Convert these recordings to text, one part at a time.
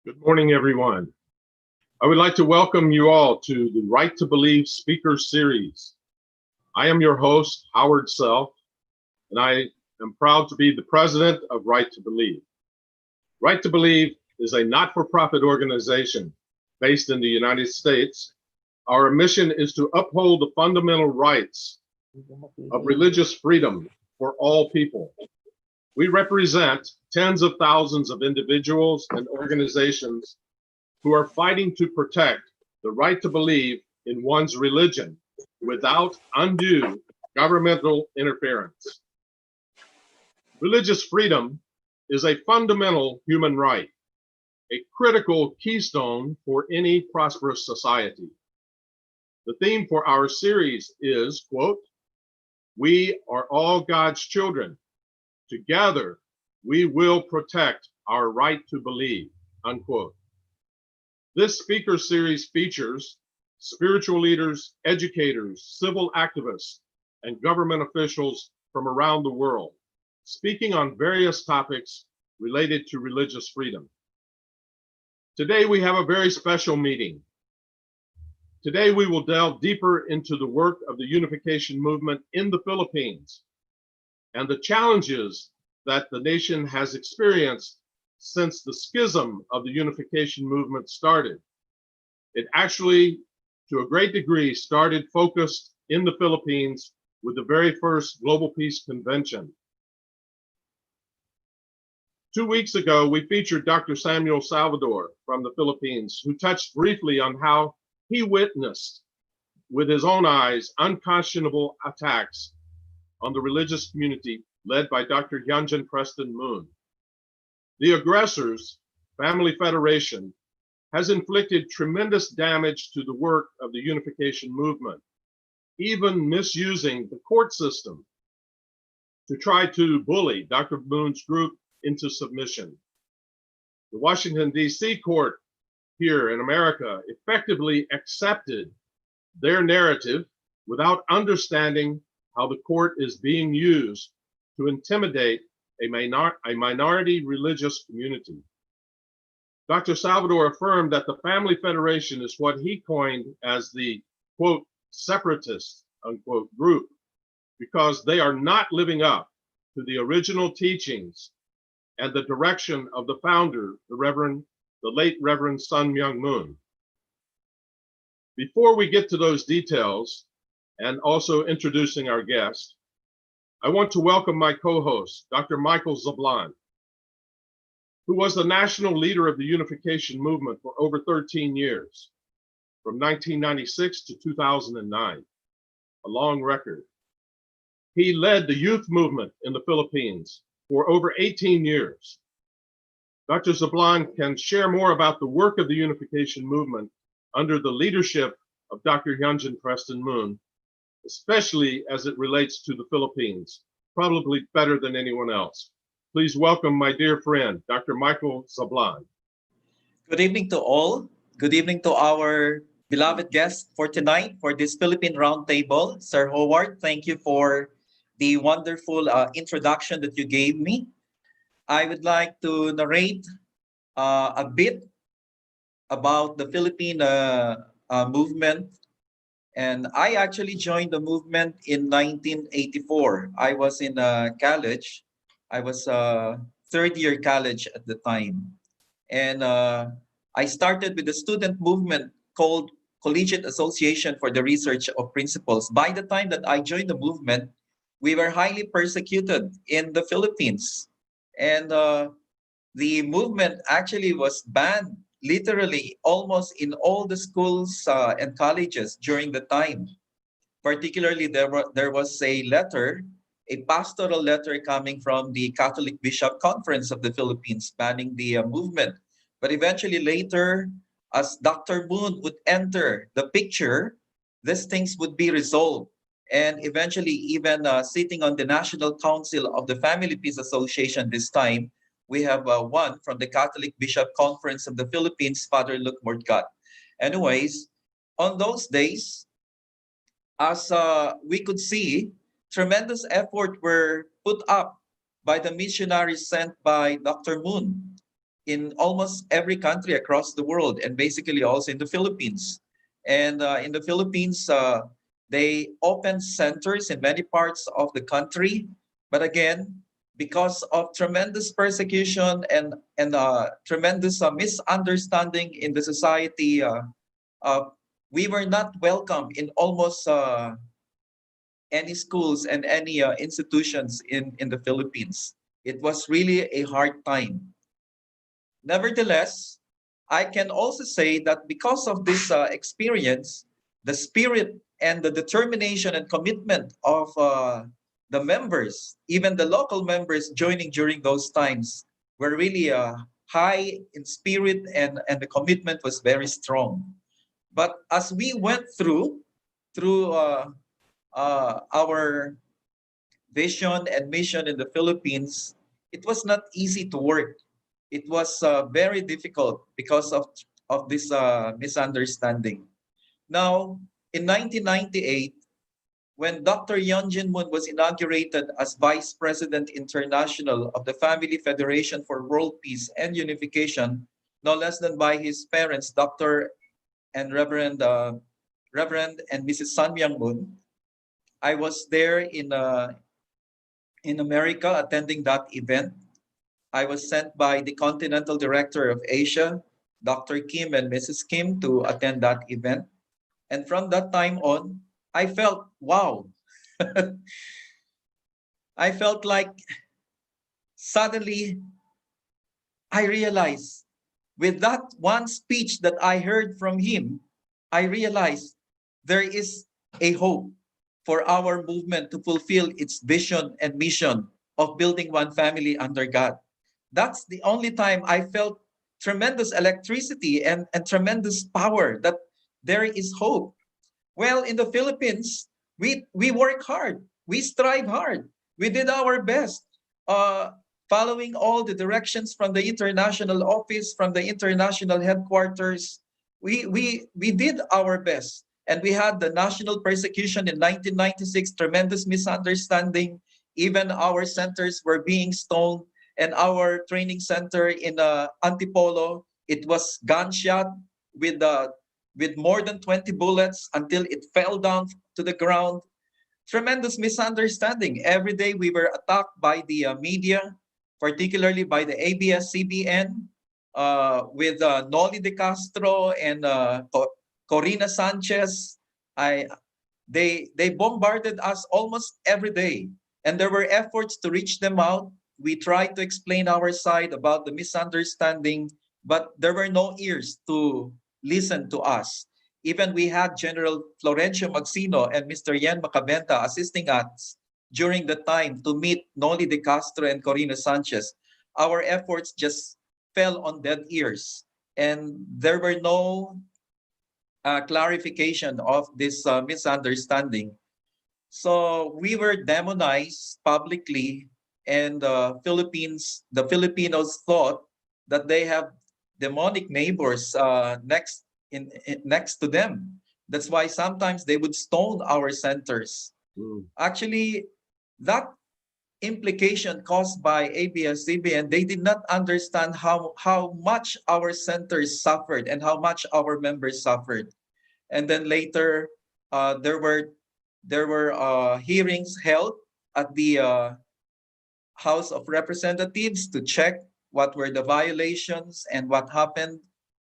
Good morning, everyone. I would like to welcome you all to the Right to Believe Speaker Series. I am your host, Howard Self, and I am proud to be the president of Right to Believe. Right to Believe is a not-for-profit organization based in the United States. Our mission is to uphold the fundamental rights of religious freedom for all people. We represent tens of thousands of individuals and organizations who are fighting to protect the right to believe in one's religion without undue governmental interference. Religious freedom is a fundamental human right, a critical keystone for any prosperous society. The theme for our series is, quote, "We are all God's children. Together, we will protect our right to believe," unquote. This speaker series features spiritual leaders, educators, civil activists, and government officials from around the world, speaking on various topics related to religious freedom. Today, we have a very special meeting. Today, we will delve deeper into the work of the unification movement in the Philippines and the challenges that the nation has experienced since the schism of the unification movement started. It actually, to a great degree, started focused in the Philippines with the very first Global Peace Convention. 2 weeks ago, we featured Dr. Samuel Salvador from the Philippines, who touched briefly on how he witnessed with his own eyes unconscionable attacks on the religious community led by Dr. Hyunjin Preston Moon. The aggressors, Family Federation, has inflicted tremendous damage to the work of the unification movement, even misusing the court system to try to bully Dr. Moon's group into submission. The Washington, D.C. court here in America effectively accepted their narrative without understanding how the court is being used to intimidate a minority religious community. Dr. Salvador affirmed that the Family Federation is what he coined as the, quote, separatist, unquote, group, because they are not living up to the original teachings and the direction of the founder, the late Reverend Sun Myung Moon. Before we get to those details, and also introducing our guest, I want to welcome my co-host, Dr. Michael Zablan, who was the national leader of the unification movement for over 13 years, from 1996 to 2009, a long record. He led the youth movement in the Philippines for over 18 years. Dr. Zablan can share more about the work of the unification movement under the leadership of Dr. Hyunjin Preston Moon, especially as it relates to the Philippines, probably better than anyone else. Please welcome my dear friend, Dr. Michael Zablan. Good evening to all. Good evening to our beloved guest for tonight for this Philippine Roundtable. Sir Howard, thank you for the wonderful introduction that you gave me. I would like to narrate a bit about the Philippine movement. And I actually joined the movement in 1984. I was in college. I was third year college at the time. And I started with the student movement called Collegiate Association for the Research of Principles. By the time that I joined the movement, we were highly persecuted in the Philippines. And the movement actually was banned literally almost in all the schools and colleges during the time. Particularly, there was a letter, a pastoral letter coming from the Catholic Bishop Conference of the Philippines banning the movement. But eventually later, as Dr. Moon would enter the picture, these things would be resolved. And eventually, even sitting on the National Council of the Family Peace Association this time, we have one from the Catholic Bishop Conference of the Philippines, Father Luke Mordgat. Anyways, on those days, as we could see, tremendous effort were put up by the missionaries sent by Dr. Moon. in almost every country across the world, and basically also in the Philippines. And in the Philippines, they opened centers in many parts of the country. But again, because of tremendous persecution and tremendous misunderstanding in the society, uh, we were not welcome in almost any schools and any institutions in the Philippines. It was really a hard time. Nevertheless, I can also say that because of this experience, the spirit and the determination and commitment of the members, even the local members joining during those times, were really high in spirit, and the commitment was very strong. But as we went through our vision and mission in the Philippines, it was not easy to work. It was very difficult because of this misunderstanding. Now, in 1998, when Dr. Yeon Jin Moon was inaugurated as Vice President International of the Family Federation for World Peace and Unification, no less than by his parents, Dr. and Reverend and Mrs. Sun Myung Moon, I was there in America attending that event. I was sent by the Continental Director of Asia, Dr. Kim and Mrs. Kim, to attend that event. And from that time on, I felt, wow. I felt like suddenly I realized with that one speech that I heard from him, I realized there is a hope for our movement to fulfill its vision and mission of building one family under God. That's the only time I felt tremendous electricity and tremendous power that there is hope. Well, in the Philippines, we work hard, we strive hard, we did our best, uh, following all the directions from the international office, from the international headquarters. We did our best. And we had the national persecution in 1996, tremendous misunderstanding. Even our centers were being stoned, and our training center in Antipolo, it was gunshot with with more than 20 bullets until it fell down to the ground. Tremendous misunderstanding. Every day we were attacked by the media, particularly by the ABS-CBN, with Noli De Castro and Corina Sanchez. I they bombarded us almost every day, and there were efforts to reach them out. We tried to explain our side about the misunderstanding, but there were no ears to listen to us. Even we had General Florencio Magsino and Mr. Yen Macabenta assisting us during the time to meet Noli De Castro and Corina Sanchez. Our efforts just fell on dead ears, and there were no clarification of this misunderstanding. So we were demonized publicly, and the Filipinos thought that they have demonic neighbors next to them. That's why sometimes they would stone our centers. Mm. Actually, that implication caused by ABS-CBN, they did not understand how much our centers suffered and how much our members suffered. And then later, there were hearings held at the House of Representatives to check what were the violations and what happened,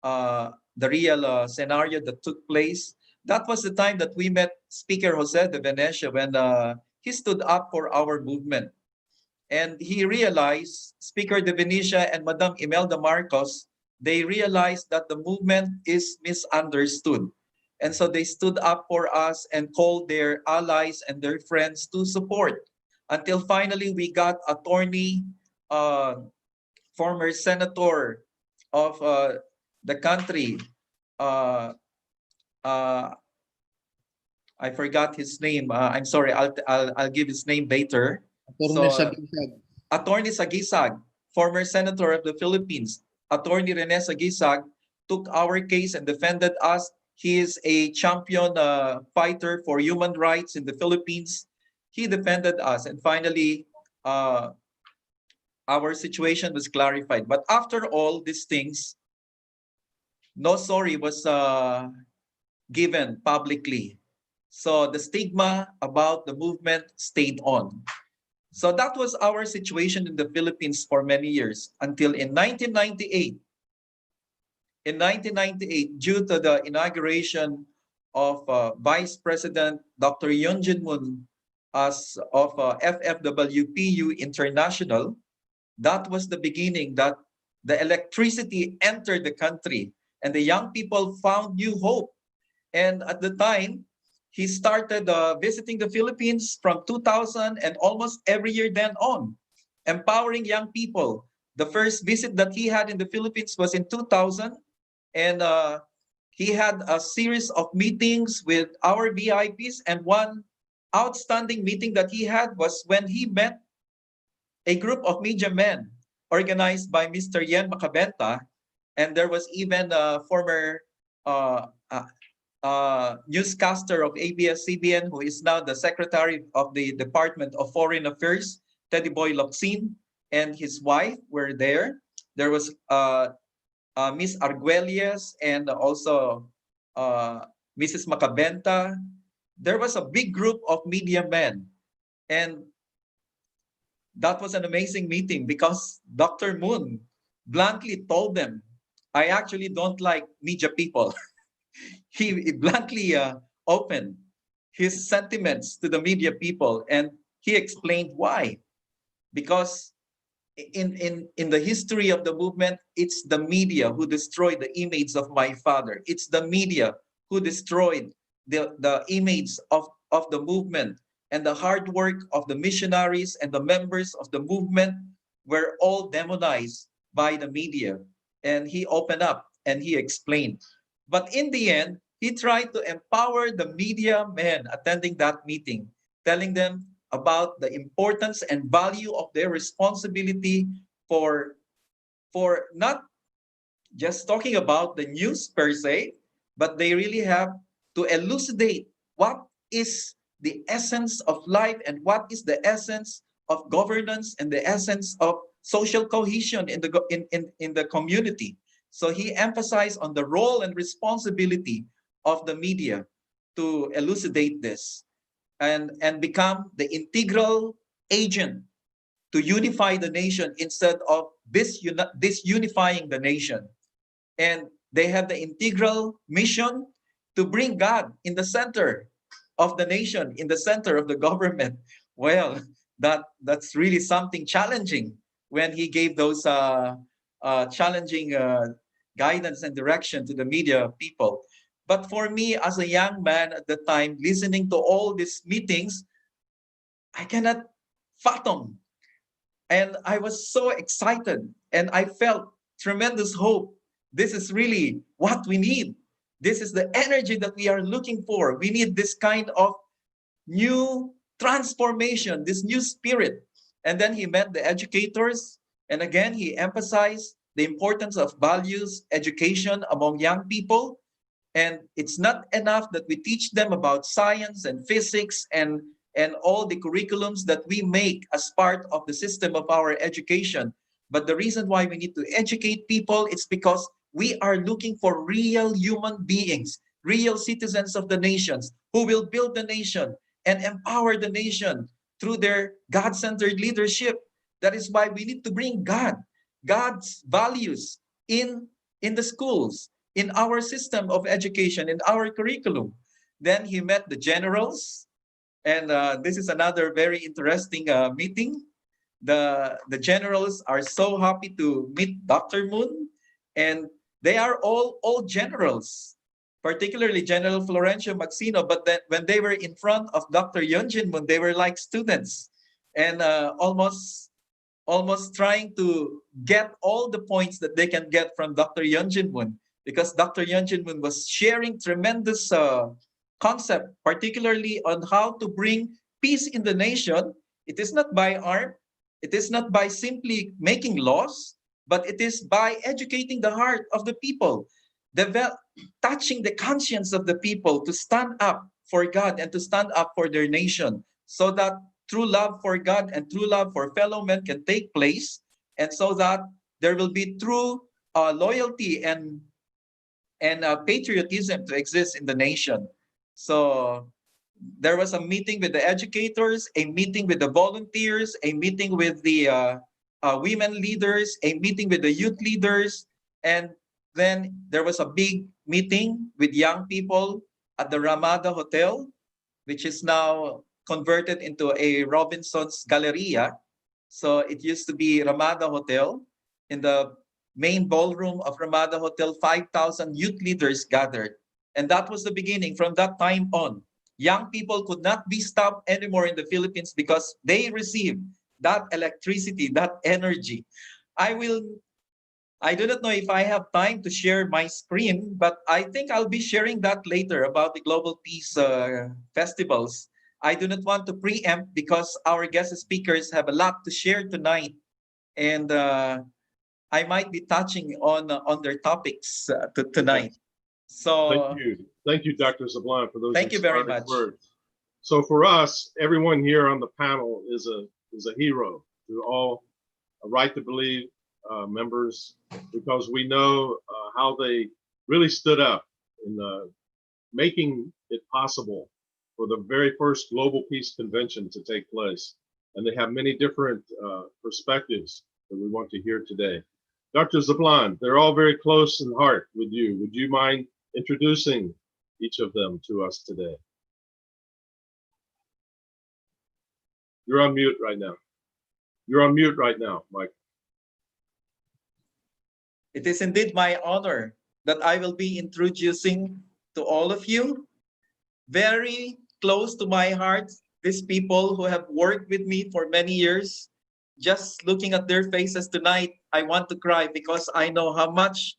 the real scenario that took place. That was the time that we met Speaker Jose de Venecia when he stood up for our movement. And he realized, Speaker de Venecia and Madam Imelda Marcos, they realized that the movement is misunderstood. And so they stood up for us and called their allies and their friends to support, until finally we got attorney, former senator of the country. Uh, uh, I forgot his name. I'm sorry. I'll give his name later. Attorney So, Sagisag. Attorney Sagisag, former senator of the Philippines, Attorney Rene Sagisag took our case and defended us. He is a champion fighter for human rights in the Philippines. He defended us, and finally, uh, our situation was clarified. But after all these things, no sorry was given publicly. So the stigma about the movement stayed on. So that was our situation in the Philippines for many years until in 1998. In 1998, due to the inauguration of Vice President Dr. Yoon Jin-moon as of FFWPU International, that was the beginning that the electricity entered the country and the young people found new hope. And at the time, he started visiting the Philippines from 2000 and almost every year then on, empowering young people. The first visit that he had in the Philippines was in 2000, and he had a series of meetings with our VIPs, and one outstanding meeting that he had was when he met a group of media men organized by Mr. Yen Macabenta, and there was even a former newscaster of ABS-CBN who is now the Secretary of the Department of Foreign Affairs, Teddy Boy Locsin, and his wife were there. There was Miss Arguelles and also Mrs. Macabenta. There was a big group of media men, and that was an amazing meeting because Dr. Moon bluntly told them, I actually don't like media people. He bluntly opened his sentiments to the media people, and he explained why. Because in the history of the movement, it's the media who destroyed the image of my father. It's the media who destroyed the image of the movement, and the hard work of the missionaries and the members of the movement were all demonized by the media. And he opened up and he explained. But in the end, he tried to empower the media men attending that meeting, telling them about the importance and value of their responsibility for not just talking about the news per se, but they really have to elucidate what is the essence of life and what is the essence of governance and the essence of social cohesion in the community. So he emphasized on the role and responsibility of the media to elucidate this and become the integral agent to unify the nation instead of disunifying the nation. And they have the integral mission to bring God in the center of the nation, in the center of the government. Well, that's really something challenging when he gave those challenging guidance and direction to the media people. But for me, as a young man at the time, listening to all these meetings, I cannot fathom. And I was so excited and I felt tremendous hope. This is really what we need. This is the energy that we are looking for. We need this kind of new transformation, this new spirit. And then he met the educators. And again, he emphasized the importance of values, education among young people. And it's not enough that we teach them about science and physics and all the curriculums that we make as part of the system of our education. But the reason why we need to educate people is because we are looking for real human beings, real citizens of the nations who will build the nation and empower the nation through their God-centered leadership. That is why we need to bring God's values in the schools, in our system of education, in our curriculum. Then he met the generals, and this is another very interesting meeting. The generals are so happy to meet Dr. Moon, and they are all generals, particularly General Florencio Maxino. But then when they were in front of Dr. Yoon Jin-moon, they were like students, and almost trying to get all the points that they can get from Dr. Yoon Jin-moon, because Dr. Yoon Jin-moon was sharing tremendous concept, particularly on how to bring peace in the nation. It is not by arm, it is not by simply making laws, but it is by educating the heart of the people, touching the conscience of the people to stand up for God and to stand up for their nation, so that true love for God and true love for fellow men can take place and so that there will be true loyalty and patriotism to exist in the nation. So there was a meeting with the educators, a meeting with the volunteers, a meeting with the women leaders, a meeting with the youth leaders, and then there was a big meeting with young people at the Ramada Hotel, which is now converted into a Robinson's Galleria. So it used to be Ramada Hotel. In the main ballroom of Ramada Hotel, 5,000 youth leaders gathered. And that was the beginning. From that time on, young people could not be stopped anymore in the Philippines because they received that electricity, that energy. I do not know if I have time to share my screen, but I think I'll be sharing that later about the Global Peace festivals. I do not want to preempt because our guest speakers have a lot to share tonight, and I might be touching on their topics tonight. So Thank you, Dr. Zablan, for those thank you very inspiring much. words. So for us, everyone here on the panel is a hero to all Right to Believe members, because we know how they really stood up in making it possible for the very first Global Peace Convention to take place. And they have many different perspectives that we want to hear today. Dr. Zablan, they're all very close in heart with you. Would you mind introducing each of them to us today? You're on mute right now. You're on mute right now, Mike. It is indeed my honor that I will be introducing to all of you, very close to my heart, these people who have worked with me for many years. Just looking at their faces tonight, I want to cry because I know how much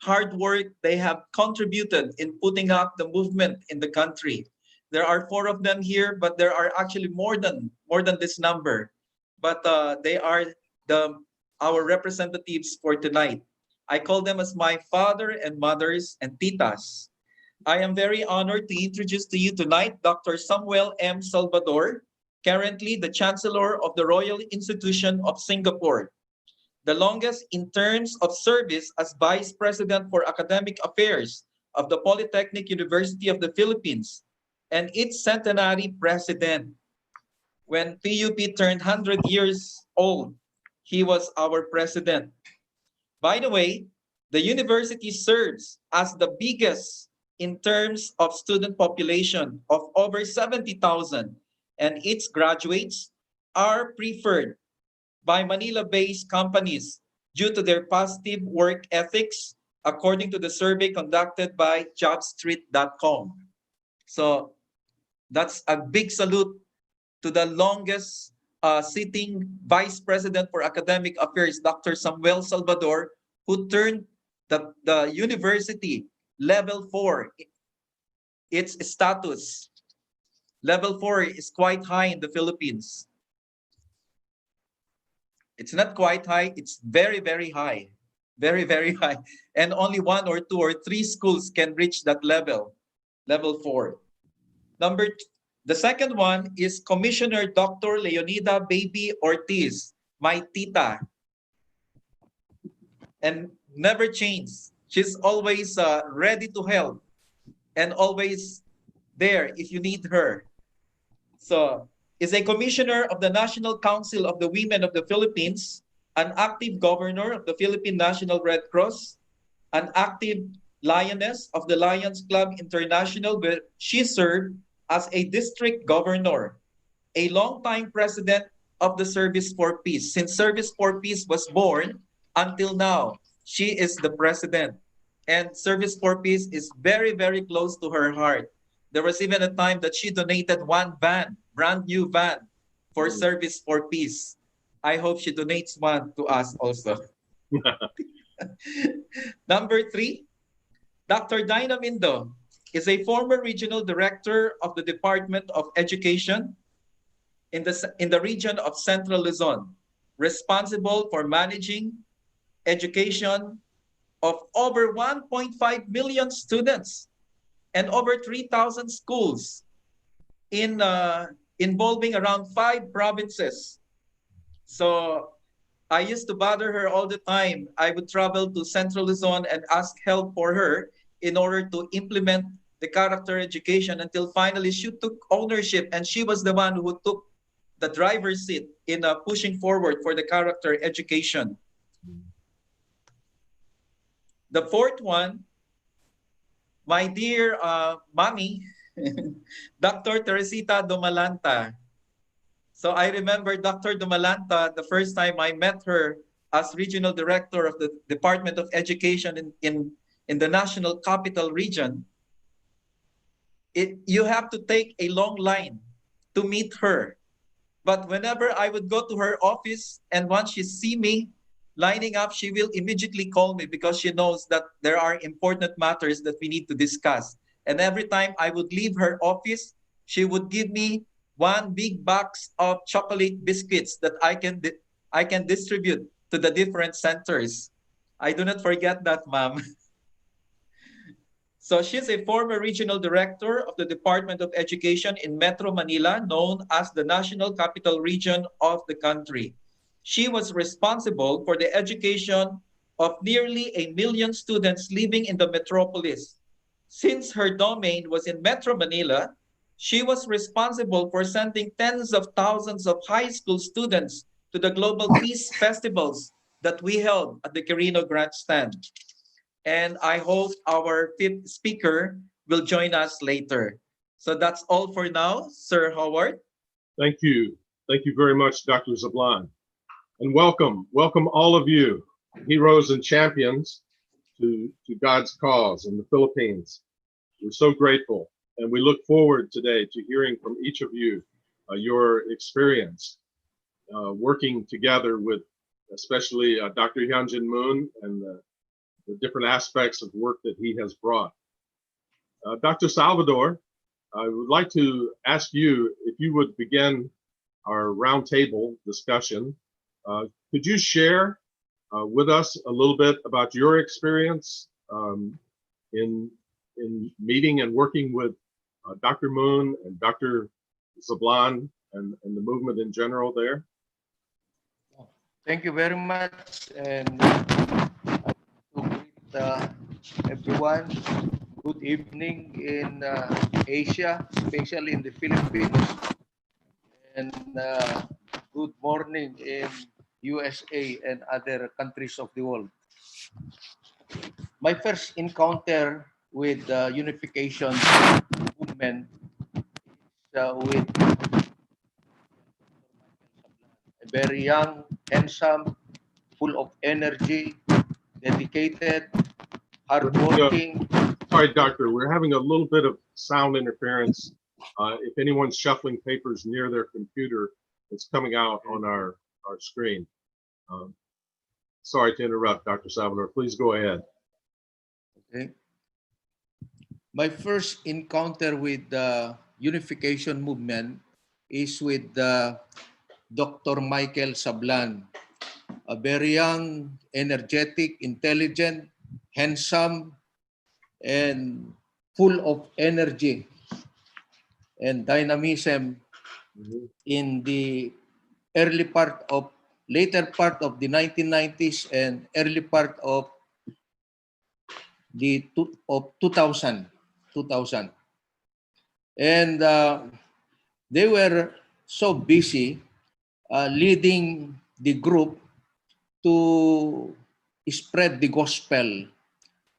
hard work they have contributed in putting up the movement in the country. There are 4 of them here, but there are actually more than this number. But they are our representatives for tonight. I call them as my father and mothers and titas. I am very honored to introduce to you tonight Dr. Samuel M. Salvador, currently the Chancellor of the Royal Institution of Singapore, the longest in terms of service as Vice President for Academic Affairs of the Polytechnic University of the Philippines, and its centenary president. When PUP turned 100 years old, he was our president. By the way, the university serves as the biggest in terms of student population of over 70,000, and its graduates are preferred by Manila-based companies due to their positive work ethics, according to the survey conducted by jobstreet.com. So that's a big salute to the longest sitting Vice President for Academic Affairs, Dr. Samuel Salvador, who turned the university level 4, its status. Level 4 is quite high in the Philippines. It's not quite high, it's very, very high. Very, very high. And only 1 or 2 or 3 schools can reach that level, level 4. The second one is Commissioner Dr. Leonida Baby Ortiz, my tita. And never change. She's always ready to help and always there if you need her. So, is a commissioner of the National Council of the Women of the Philippines, an active governor of the Philippine National Red Cross, an active lioness of the Lions Club International, where she served as a district governor, a longtime president of the Service for Peace. Since Service for Peace was born until now, she is the president. And Service for Peace is very, very close to her heart. There was even a time that she donated 1 van, brand new van, for Service for Peace. I hope she donates 1 to us also. Number 3, Dr. Dinah Mindo is a former regional director of the Department of Education in the region of Central Luzon, responsible for managing education of over 1.5 million students and over 3,000 schools involving around 5 provinces. So I used to bother her all the time. I would travel to Central Luzon and ask help for her in order to implement the character education until finally she took ownership and she was the one who took the driver's seat in pushing forward for the character education. The fourth one, my dear mommy, Dr. Teresita Dumalanta. So I remember Dr. Dumalanta, the first time I met her as regional director of the Department of Education in the National Capital Region, you have to take a long line to meet her. But whenever I would go to her office and once she see me lining up, she will immediately call me because she knows that there are important matters that we need to discuss. And every time I would leave her office, she would give me one big box of chocolate biscuits that I can distribute to the different centers. I do not forget that, ma'am. So she's a former regional director of the Department of Education in Metro Manila, known as the National Capital Region of the country. She was responsible for the education of nearly 1 million students living in the metropolis. Since her domain was in Metro Manila, she was responsible for sending tens of thousands of high school students to the global peace festivals that we held at the Quirino Grandstand. And I hope our fifth speaker will join us later. So that's all for now, Sir Howard. Thank you. Thank you very much, Dr. Zablan. And welcome all of you, heroes and champions to God's cause in the Philippines. We're so grateful, and we look forward today to hearing from each of you your experience working together with especially Dr. Hyunjin Moon and the different aspects of work that he has brought. Dr. Salvador, I would like to ask you if you would begin our roundtable discussion. Could you share with us a little bit about your experience in meeting and working with Dr. Moon and Dr. Zablan and the movement in general there? Thank you very much, and to greet everyone. Good evening in Asia, especially in the Philippines, and good morning in USA and other countries of the world. My first encounter with the unification movement is with a very young, handsome, full of energy, dedicated, hardworking. Sorry, Doctor, we're having a little bit of sound interference. If anyone's shuffling papers near their computer, it's coming out on our screen. Sorry to interrupt, Dr. Salvador. Please go ahead. Okay. My first encounter with the unification movement is with Dr. Michael Sablan, a very young, energetic, intelligent, handsome, and full of energy and dynamism in the later part of the 1990s and early part of the 2000. And they were so busy leading the group to spread the gospel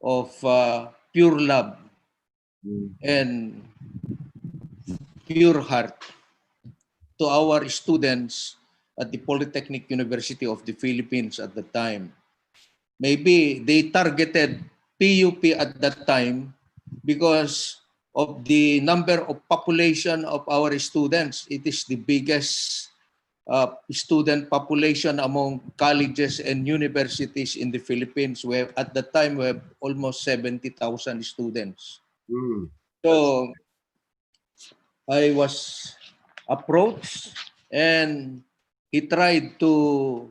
of pure love and pure heart to our students at the Polytechnic University of the Philippines at the time. Maybe they targeted PUP at that time because of the number of population of our students. It is the biggest student population among colleges and universities in the Philippines. Where at the time we have almost 70,000 students. So I was approached and he tried to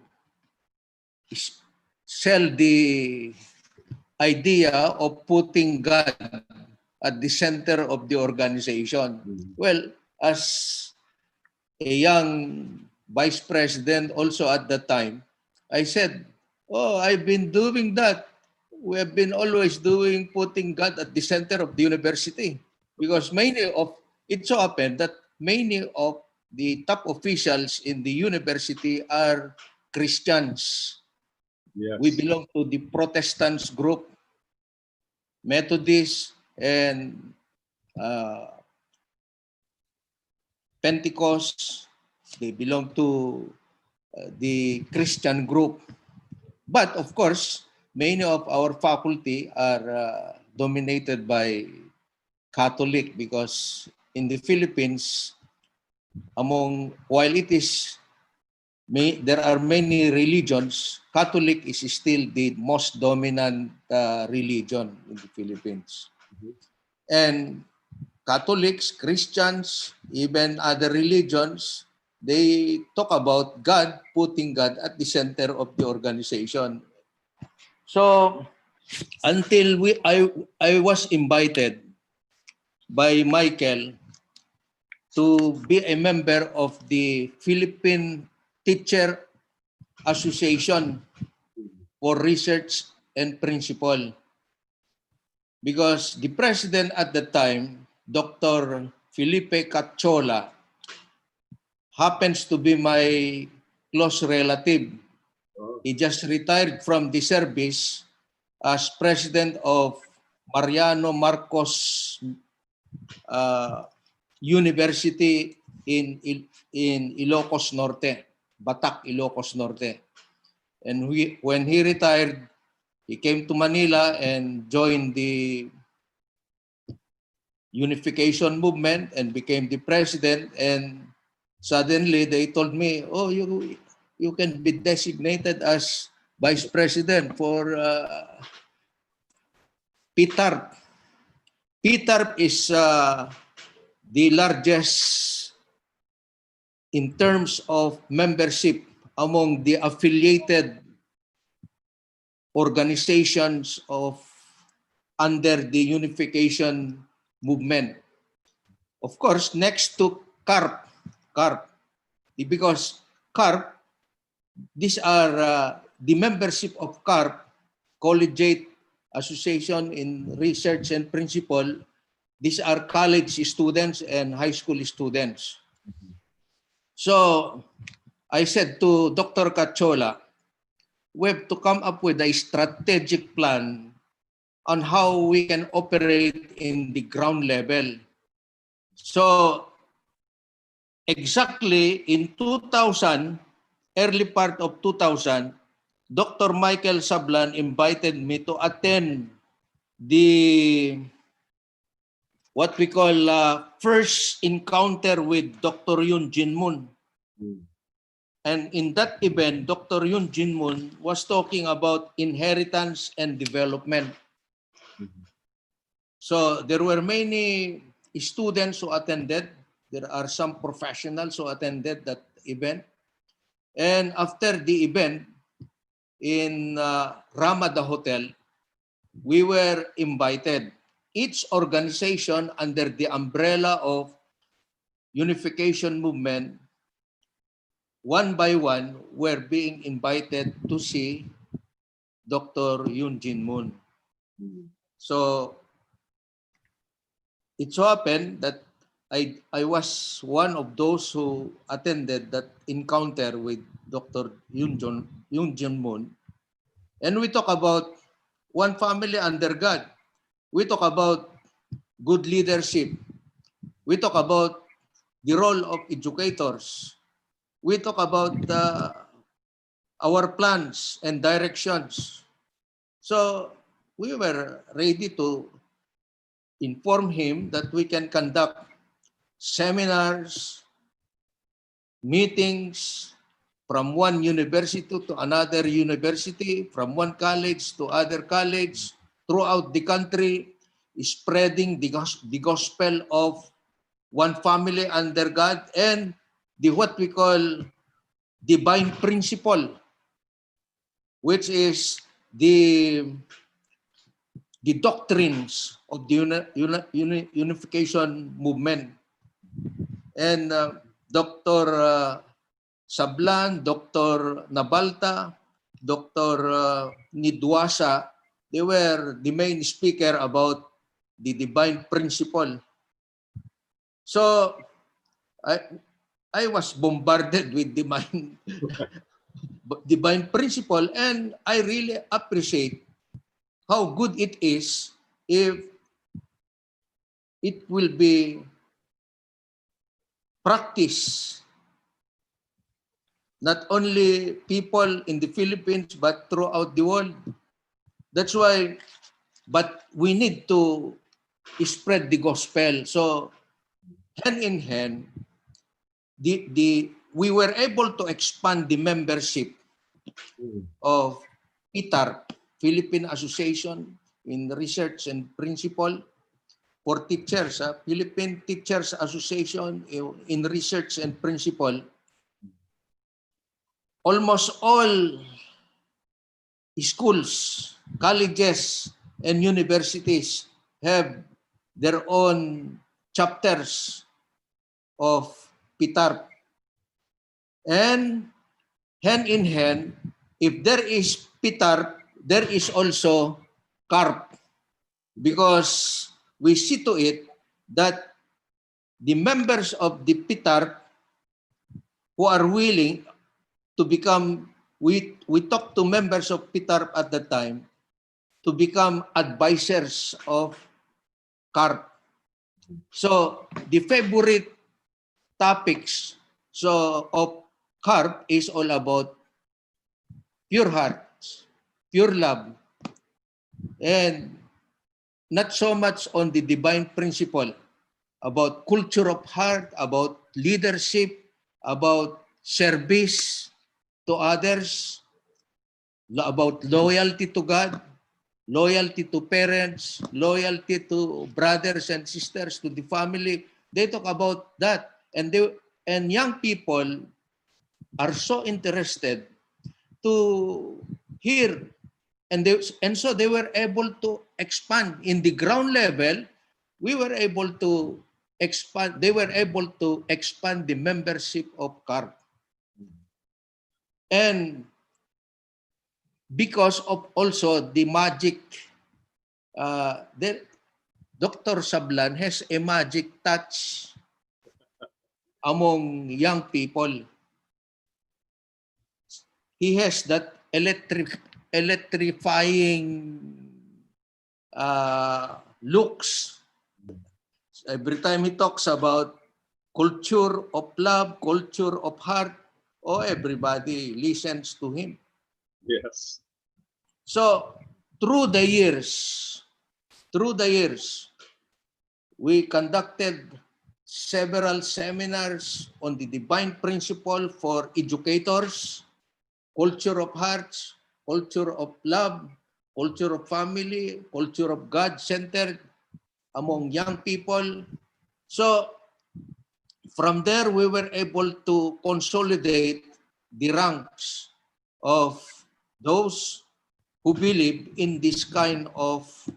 sell the idea of putting God at the center of the organization. Well, as a young vice president also at that time, I said, oh, I've been doing that. We have been always doing putting God at the center of the university. Because it so happened that many of the top officials in the university are Christians. Yes. We belong to the Protestants group, Methodist, and Pentecost. They belong to the Christian group. But of course, many of our faculty are dominated by Catholic because in the Philippines, while there are many religions, Catholic is still the most dominant religion in the Philippines. Mhm. And Catholics, Christians, even other religions, they talk about God, putting God at the center of the organization. So until I was invited by Michael to be a member of the Philippine Teacher Association for Research and Principal. Because the president at the time, Dr. Felipe Cachola, happens to be my close relative. Oh, He just retired from the service as president of Mariano Marcos University in Ilocos Norte, Batak, Ilocos Norte. And when he retired, he came to Manila and joined the unification movement and became the president. And suddenly they told me, oh, you can be designated as vice president for PTARP. PTARP is the largest in terms of membership among the affiliated organizations under the unification movement. Of course, next to CARP, because CARP, these are the membership of CARP, Collegiate Association in Research and Principal. These are college students and high school students. So I said to Dr. Cachola, we have to come up with a strategic plan on how we can operate in the ground level. So exactly in 2000, early part of 2000, Dr. Michael Sablan invited me to attend the what we call first encounter with Dr. Yoon Jin Moon. mm, And in that event, Dr. Yoon Jin Moon was talking about inheritance and development. mhm. So there were many students who attended. There are some professionals who attended that event. And after the event in Ramada Hotel, we were invited. Each organization under the umbrella of unification movement, one by one, were being invited to see Dr. Yoon Jin Moon. So it so happened that I was one of those who attended that encounter with Dr. Yoon Jin Moon. And we talk about one family under God. We talk about good leadership. We talk about the role of educators. We talk about our plans and directions. So we were ready to inform him that we can conduct seminars, meetings from one university to another university, from one college to other college, throughout the country, spreading the gospel of one family under God and the what we call divine principle, which is the doctrines of the unification movement. And Dr. Sablan, Dr. Nabalta, Dr. Nidwasa, they were the main speaker about the divine principle. So I was bombarded with divine principle, and I really appreciate how good it is if it will be practiced not only people in the Philippines but throughout the world. That's why, but we need to spread the gospel. So hand in hand, we were able to expand the membership of PITAR, Philippine Association in Research and Principle, for teachers, Philippine Teachers Association in Research and Principle. Almost all schools, colleges, and universities have their own chapters of PITAR. And hand in hand, if there is PITAR, there is also CARP, because we see to it that the members of the PITAR who are willing to become, we talked to members of PITAR at the time, to become advisors of CARP. So the favorite topics of CARP is all about pure hearts, pure love, and not so much on the divine principle, about culture of heart, about leadership, about service to others, about loyalty to God, loyalty to parents, loyalty to brothers and sisters, to the family. They talk about that. And young people are so interested to hear. And so they were able to expand in the ground level. We were able to expand. They were able to expand the membership of CARP. And because of also the magic, Dr. Sablan has a magic touch among young people. He has that electrifying looks. Every time he talks about culture of love, culture of heart, everybody listens to him. Yes. So through the years, we conducted several seminars on the divine principle for educators, culture of hearts, culture of love, culture of family, culture of God-centered among young people. So from there, we were able to consolidate the ranks of those who believe in this kind of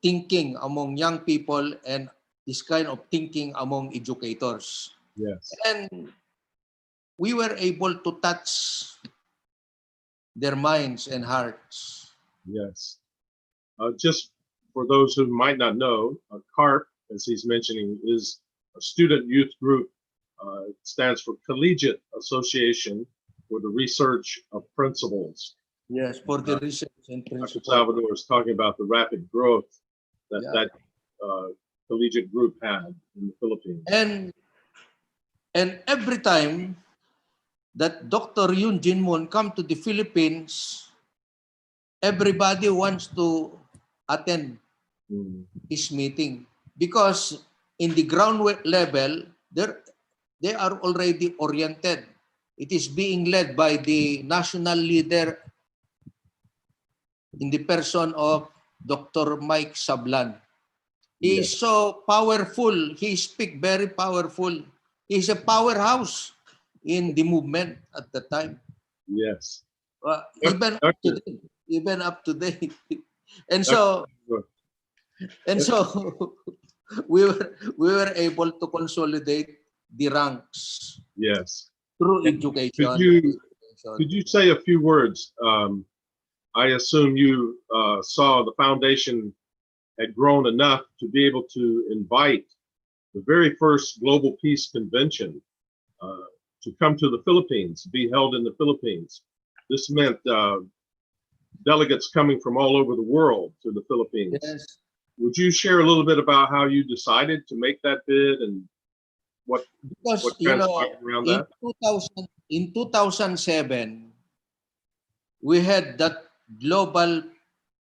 thinking among young people and this kind of thinking among educators. Yes. And we were able to touch their minds and hearts. Yes. Just for those who might not know, CARP, as he's mentioning, is a student youth group. It stands for Collegiate Association for the Research of Principles. Yes, for the research and Dr. principles. Salvador is talking about the rapid growth that collegiate group had in the Philippines. And every time that Dr. Yoon Jin Moon come to the Philippines, everybody wants to attend his meeting, because in the ground level, they are already oriented. It is being led by the national leader in the person of Dr. Mike Sablan. He is so powerful. He speaks very powerful. He's a powerhouse in the movement at the time. Yes. Even up to date. And so we were able to consolidate the ranks. Yes. Through education. Could you say a few words? I assume you saw the foundation had grown enough to be able to invite the very first Global Peace Convention to come to the Philippines, be held in the Philippines. This meant delegates coming from all over the world to the Philippines. Yes. Would you share a little bit about how you decided to make that bid and what Because, transpired around that? in 2007, we had that Global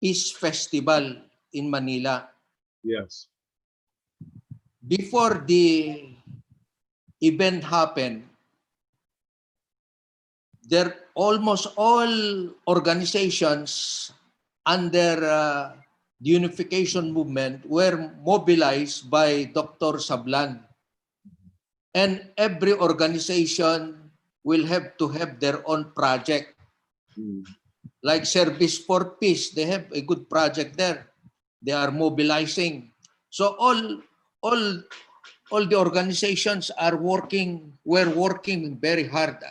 Peace Festival in Manila. Yes. Before the event happened, there almost all organizations under the unification movement were mobilized by Dr. Sablan. And every organization will have to have their own project. Mm. Like Service for Peace, they have a good project there. They are mobilizing. So all the organizations were working very hard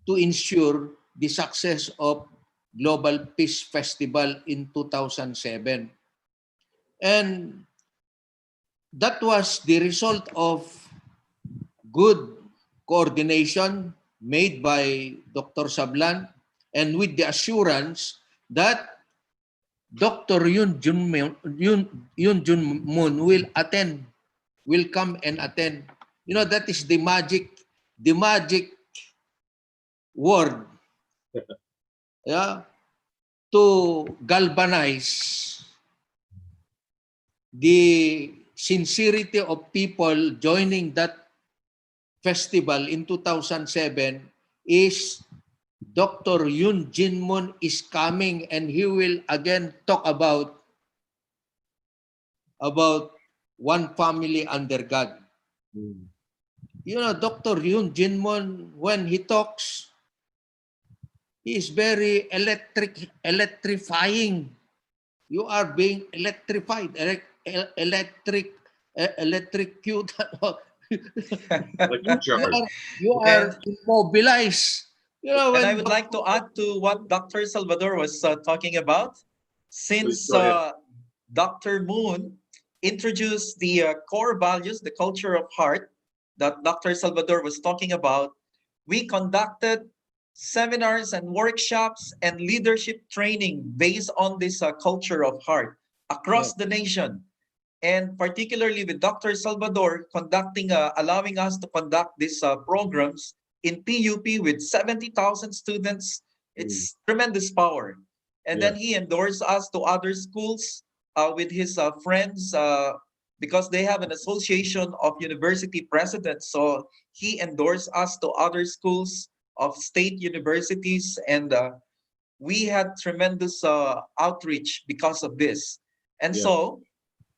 to ensure the success of Global Peace Festival in 2007. And that was the result of good coordination made by Dr. Sablan and with the assurance that Dr. Yoon Jun Moon will come and attend. You know, that is the magic word, yeah, to galvanize the sincerity of people joining that festival in 2007 is Dr. Yoon Jin Moon is coming and he will again talk about one family under God. Mm. You know, Dr. Yoon Jin Moon, when he talks, he is very electrifying. You are being electrified, electrocuted. Like a jar. you are And immobilized. You know, And I when would like to add to what Dr. Salvador was talking about. Please Since go ahead. Dr. Moon introduced the core values, the culture of heart that Dr. Salvador was talking about, we conducted seminars and workshops and leadership training based on this culture of heart across the nation. And particularly with Dr. Salvador allowing us to conduct these programs in PUP with 70,000 students, it's tremendous power. And Yeah. then he endorsed us to other schools with his friends because they have an association of university presidents. So he endorsed us to other schools of state universities, and we had tremendous outreach because of this. And Yeah. so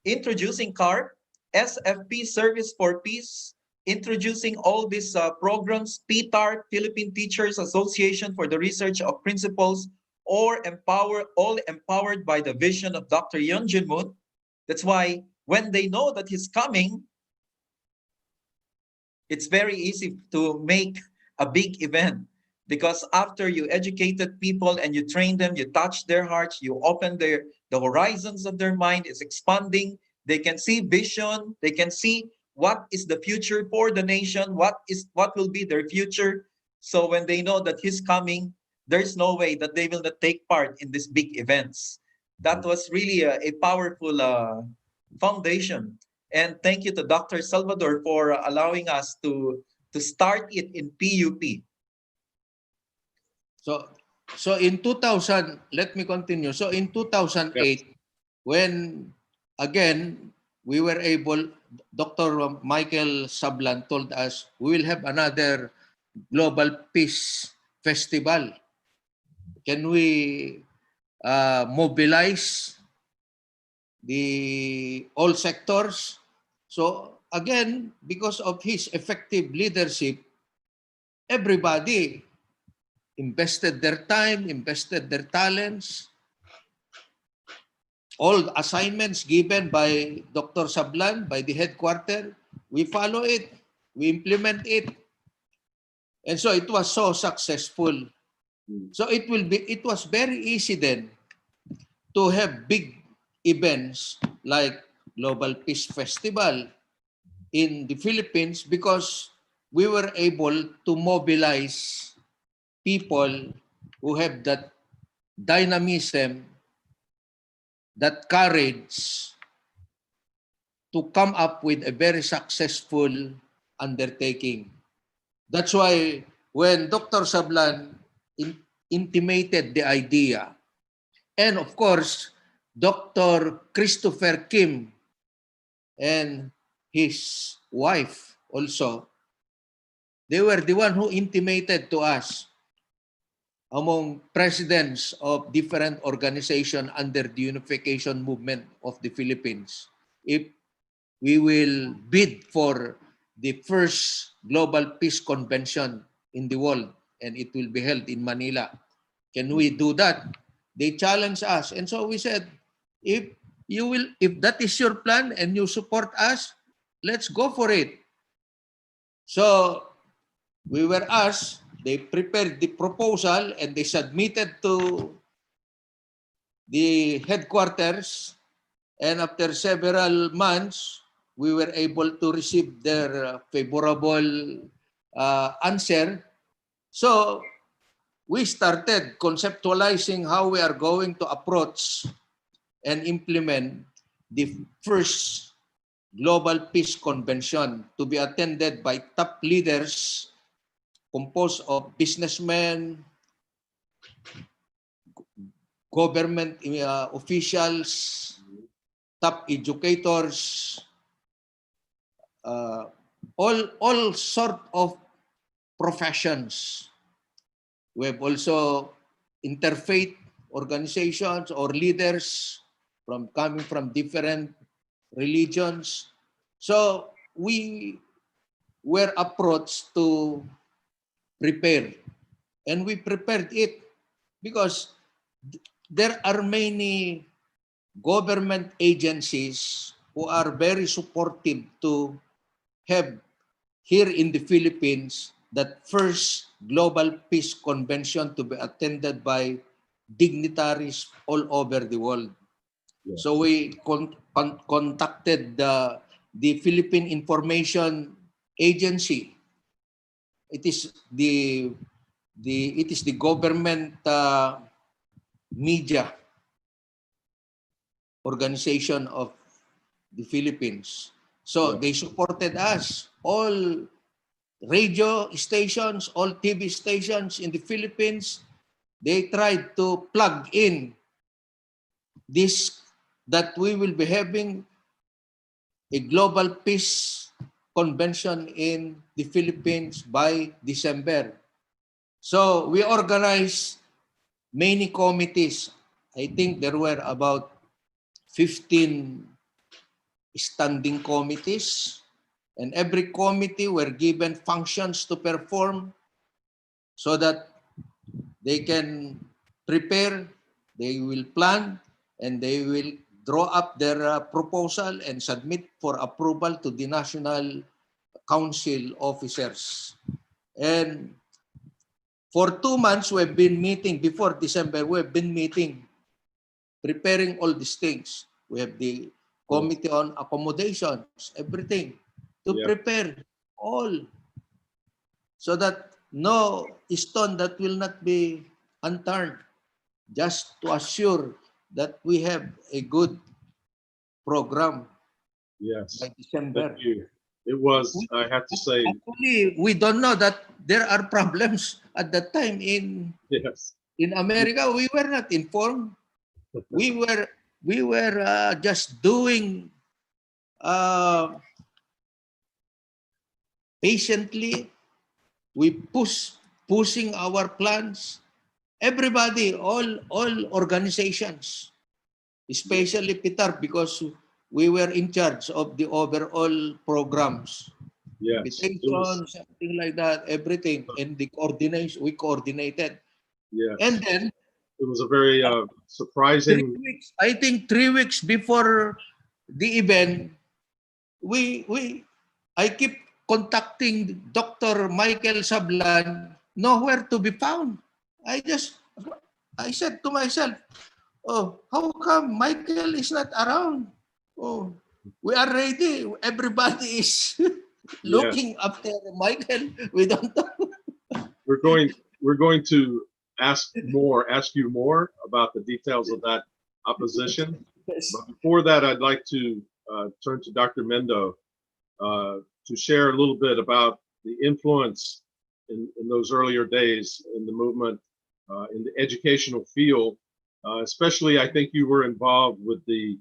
introducing CARP, SFP, Service for Peace, introducing all these programs, PTAR, Philippine Teachers Association for the Research of Principles, all empowered by the vision of Dr. Yoon Jin Moon. That's why when they know that he's coming, it's very easy to make a big event, because after you educated people and you train them, you touch their hearts, you open the horizons of their mind, is expanding. They can see vision, they can see what is the future for the nation, what will be their future. So when they know that he's coming, there's no way that they will not take part in these big events. That was really a powerful foundation. And thank you to Dr. Salvador for allowing us to start it in PUP. So in 2000, let me continue. So in 2008, when again we were able, Dr. Michael Sablan told us we will have another Global Peace Festival. Can we mobilize all sectors? So again, because of his effective leadership, everybody invested their time, invested their talents. All assignments given by Dr. Sablan, by the headquarter, we follow it, we implement it. And so it was so successful. So it was very easy then to have big events like Global Peace Festival in the Philippines because we were able to mobilize people who have that dynamism, that courage to come up with a very successful undertaking. That's why when Dr. Sablan intimated the idea, and of course, Dr. Christopher Kim and his wife also, they were the one who intimated to us among presidents of different organizations under the unification movement of the Philippines, if we will bid for the first Global Peace Convention in the world, and it will be held in Manila. Can we do that? They challenged us. And so we said, if that is your plan and you support us, let's go for it. So we were asked, they prepared the proposal and they submitted to the headquarters, and after several months, we were able to receive their favorable answer. So we started conceptualizing how we are going to approach and implement the first Global Peace Convention to be attended by top leaders composed of businessmen, government officials, top educators, all sort of professions. We have also interfaith organizations or leaders coming from different religions. So we were approached to prepare, and we prepared it because there are many government agencies who are very supportive to have here in the Philippines that first Global Peace Convention to be attended by dignitaries all over the world. Yes. So we contacted the Philippine Information Agency. It is the government media organization of the Philippines. So they supported us. All radio stations, all TV stations in the Philippines, they tried to plug in this, that we will be having a Global Peace Convention in the Philippines by December. So we organized many committees. I think there were about 15 standing committees, and every committee were given functions to perform so that they can prepare, they will plan, and they will draw up their proposal and submit for approval to the National Council officers. And for 2 months, we've been meeting. Before December, we've been meeting, preparing all these things. We have the committee on accommodations, everything, to prepare all, so that no stone that will not be unturned, just to assure that we have a good program. Yes. By December. Thank you. It was, I have to say. Actually, we don't know that there are problems at that time in America. We were not informed. We were just doing patiently. We pushing our plans. Everybody, all organizations, especially Peter, because we were in charge of the overall programs. Yes. Invitation, something like that, everything. And the coordination, we coordinated. Yes. And then it was a very surprising. 3 weeks, I think 3 weeks before the event, I keep contacting Dr. Michael Sablan, nowhere to be found. I said to myself, oh, how come Michael is not around? Oh, we are ready. Everybody is Yes, looking after Michael. We don't know. we're going to ask you more about the details of that opposition. But before that, I'd like to turn to Dr. Mendo to share a little bit about the influence in those earlier days in the movement in the educational field. Especially, I think you were involved with the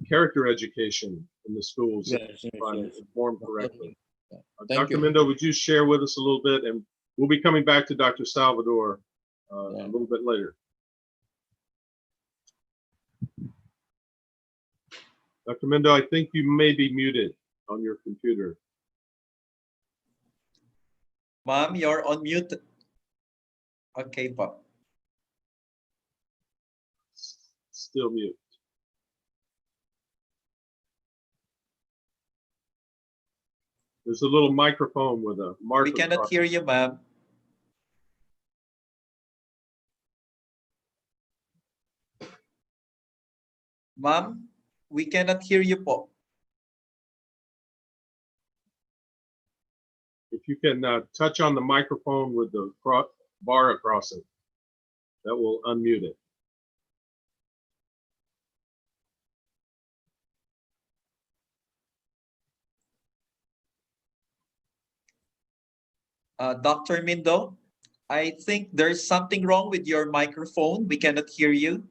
character education in the schools, Yes, if I'm informed correctly. Thank Dr. you. Mendo, would you share with us a little bit? And we'll be coming back to Dr. Salvador a little bit later. Dr. Mendo, I think you may be muted on your computer. Ma'am, you're on mute. Okay po. Still mute. There's a little microphone with a mark. We cannot hear you, ma'am. Ma'am, we cannot hear you po. If you can touch on the microphone with the bar across it, that will unmute it. Dr. Mindo, I think there's something wrong with your microphone. We cannot hear you.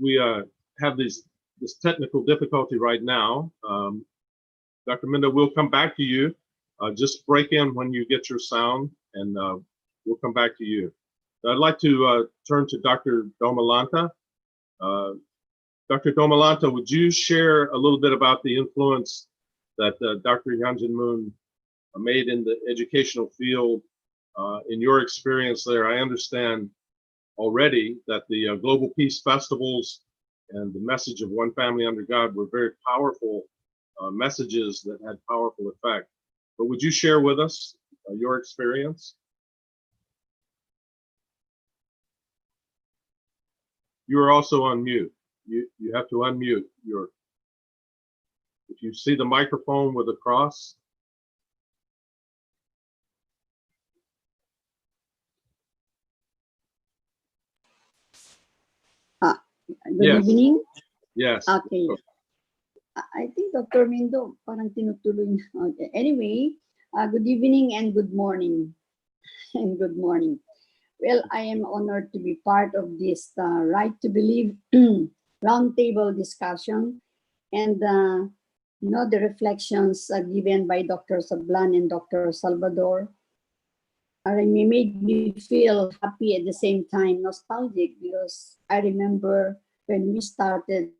We have this technical difficulty right now. Dr. Mendo, we'll come back to you. Just break in when you get your sound, and we'll come back to you. I'd like to turn to Dr. Domalanta. Dr. Domalanta, would you share a little bit about the influence that Dr. Hyunjin Moon made in the educational field? In your experience there, I understand already that the Global Peace Festivals and the message of One Family Under God were very powerful messages that had powerful effect. But would you share with us your experience? You are also on mute. You have to unmute your, if you see the microphone with a cross. Good evening. Yes. Okay. I think Dr. Mindo parang tinutuloy niya. Okay. Anyway, good evening and good morning. And good morning. Well, I am honored to be part of this Right to Believe roundtable discussion, and the reflections given by Dr. Sablan and Dr. Salvador made me feel happy at the same time nostalgic, because I remember when we started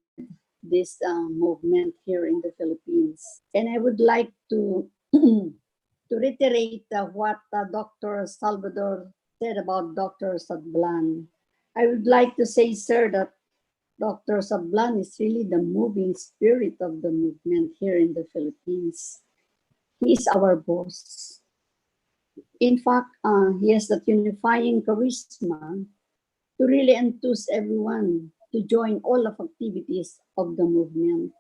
this movement here in the Philippines. And I would like to to reiterate what Dr. Salvador said about Dr. Sablan. I would like to say, sir, that Dr. Sablan is really the moving spirit of the movement here in the Philippines. He is our boss. In fact, he has that unifying charisma to really enthuse everyone to join all of activities of the movement.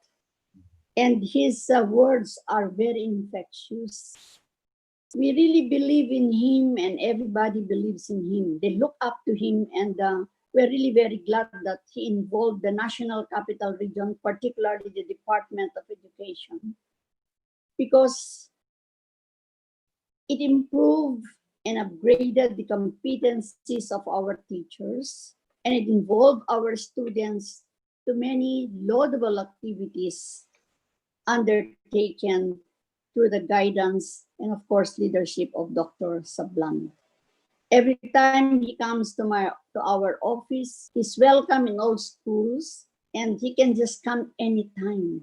And his words are very infectious. We really believe in him, and everybody believes in him. They look up to him, and we're really very glad that he involved the National Capital Region, particularly the Department of Education, because it improved and upgraded the competencies of our teachers, and it involved our students to many laudable activities undertaken through the guidance and, of course, leadership of Dr. Sablan. Every time he comes to our office, he's welcome in all schools, and he can just come anytime.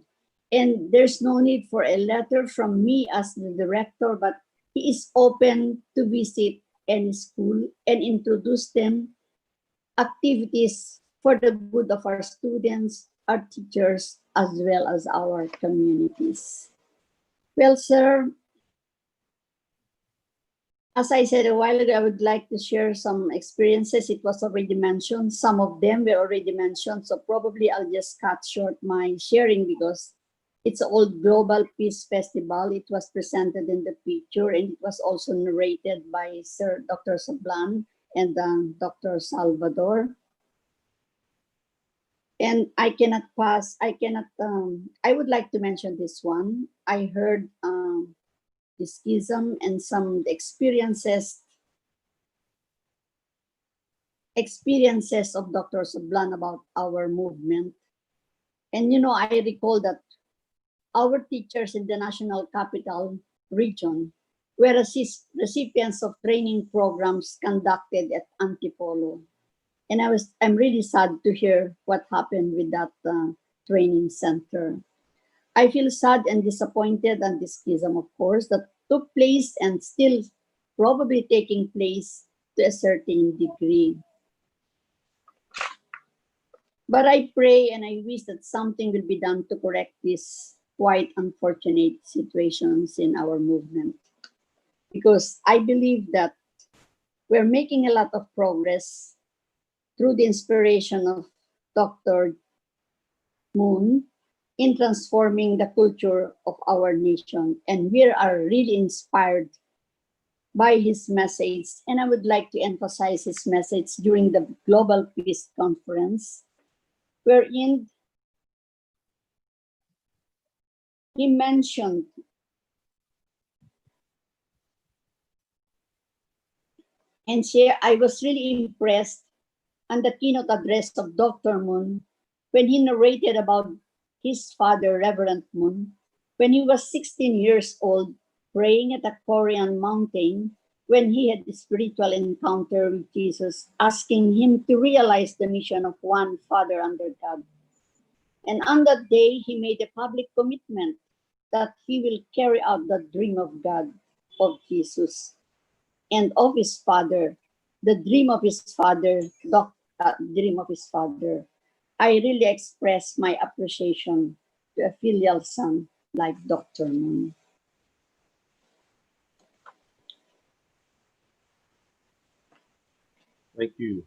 And there's no need for a letter from me as the director, but he is open to visit any school and introduce them activities for the good of our students, our teachers, as well as our communities. Well, sir, as I said a while ago, I would like to share some experiences. It was already mentioned. Some of them were already mentioned. So probably I'll just cut short my sharing because it's an old Global Peace Festival. It was presented in the picture and it was also narrated by Sir Dr. Sablan and Dr. Salvador. And I would like to mention this one. I heard the schism and some experiences of Dr. Sablan about our movement. And you know, I recall that our teachers in the National Capital Region were recipients of training programs conducted at Antipolo. And I'm really sad to hear what happened with that training center. I feel sad and disappointed and the schism, of course, that took place and still probably taking place to a certain degree. But I pray and I wish that something will be done to correct these quite unfortunate situations in our movement. Because I believe that we're making a lot of progress through the inspiration of Dr. Moon in transforming the culture of our nation. And we are really inspired by his message. And I would like to emphasize his message during the Global Peace Conference, wherein he mentioned and I was really impressed on the keynote address of Dr. Moon when he narrated about his father, Reverend Moon, when he was 16 years old, praying at a Korean mountain when he had a spiritual encounter with Jesus, asking him to realize the mission of one Father under God. And on that day, he made a public commitment that he will carry out the dream of God, of Jesus, and of his father, the dream of his father, dream of his father. I really express my appreciation to a filial son like Dr. Moon. Thank you.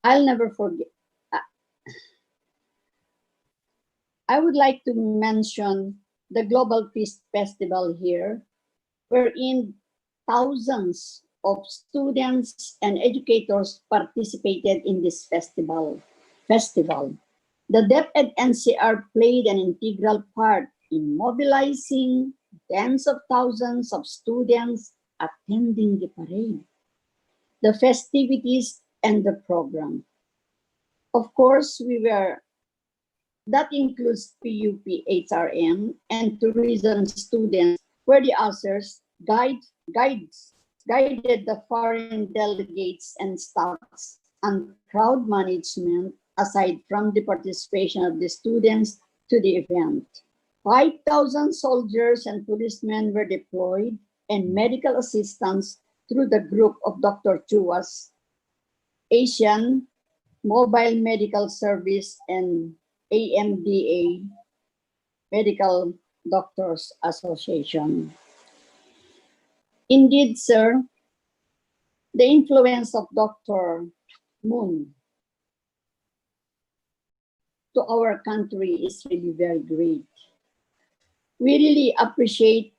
I'll never forget. I would like to mention the Global Peace Festival here, wherein thousands of students and educators participated in this festival. The DEP and NCR played an integral part in mobilizing tens of thousands of students attending the parade, the festivities, and the program. Of course, that includes PUP, HRM, and tourism students, where the ushers guided the foreign delegates and staffs and crowd management aside from the participation of the students to the event. 5,000 soldiers and policemen were deployed and medical assistance through the group of Dr. Chua's Asian Mobile Medical Service and AMDA, Medical Doctors Association. Indeed, sir, the influence of Dr. Moon to our country is really very great. We really appreciate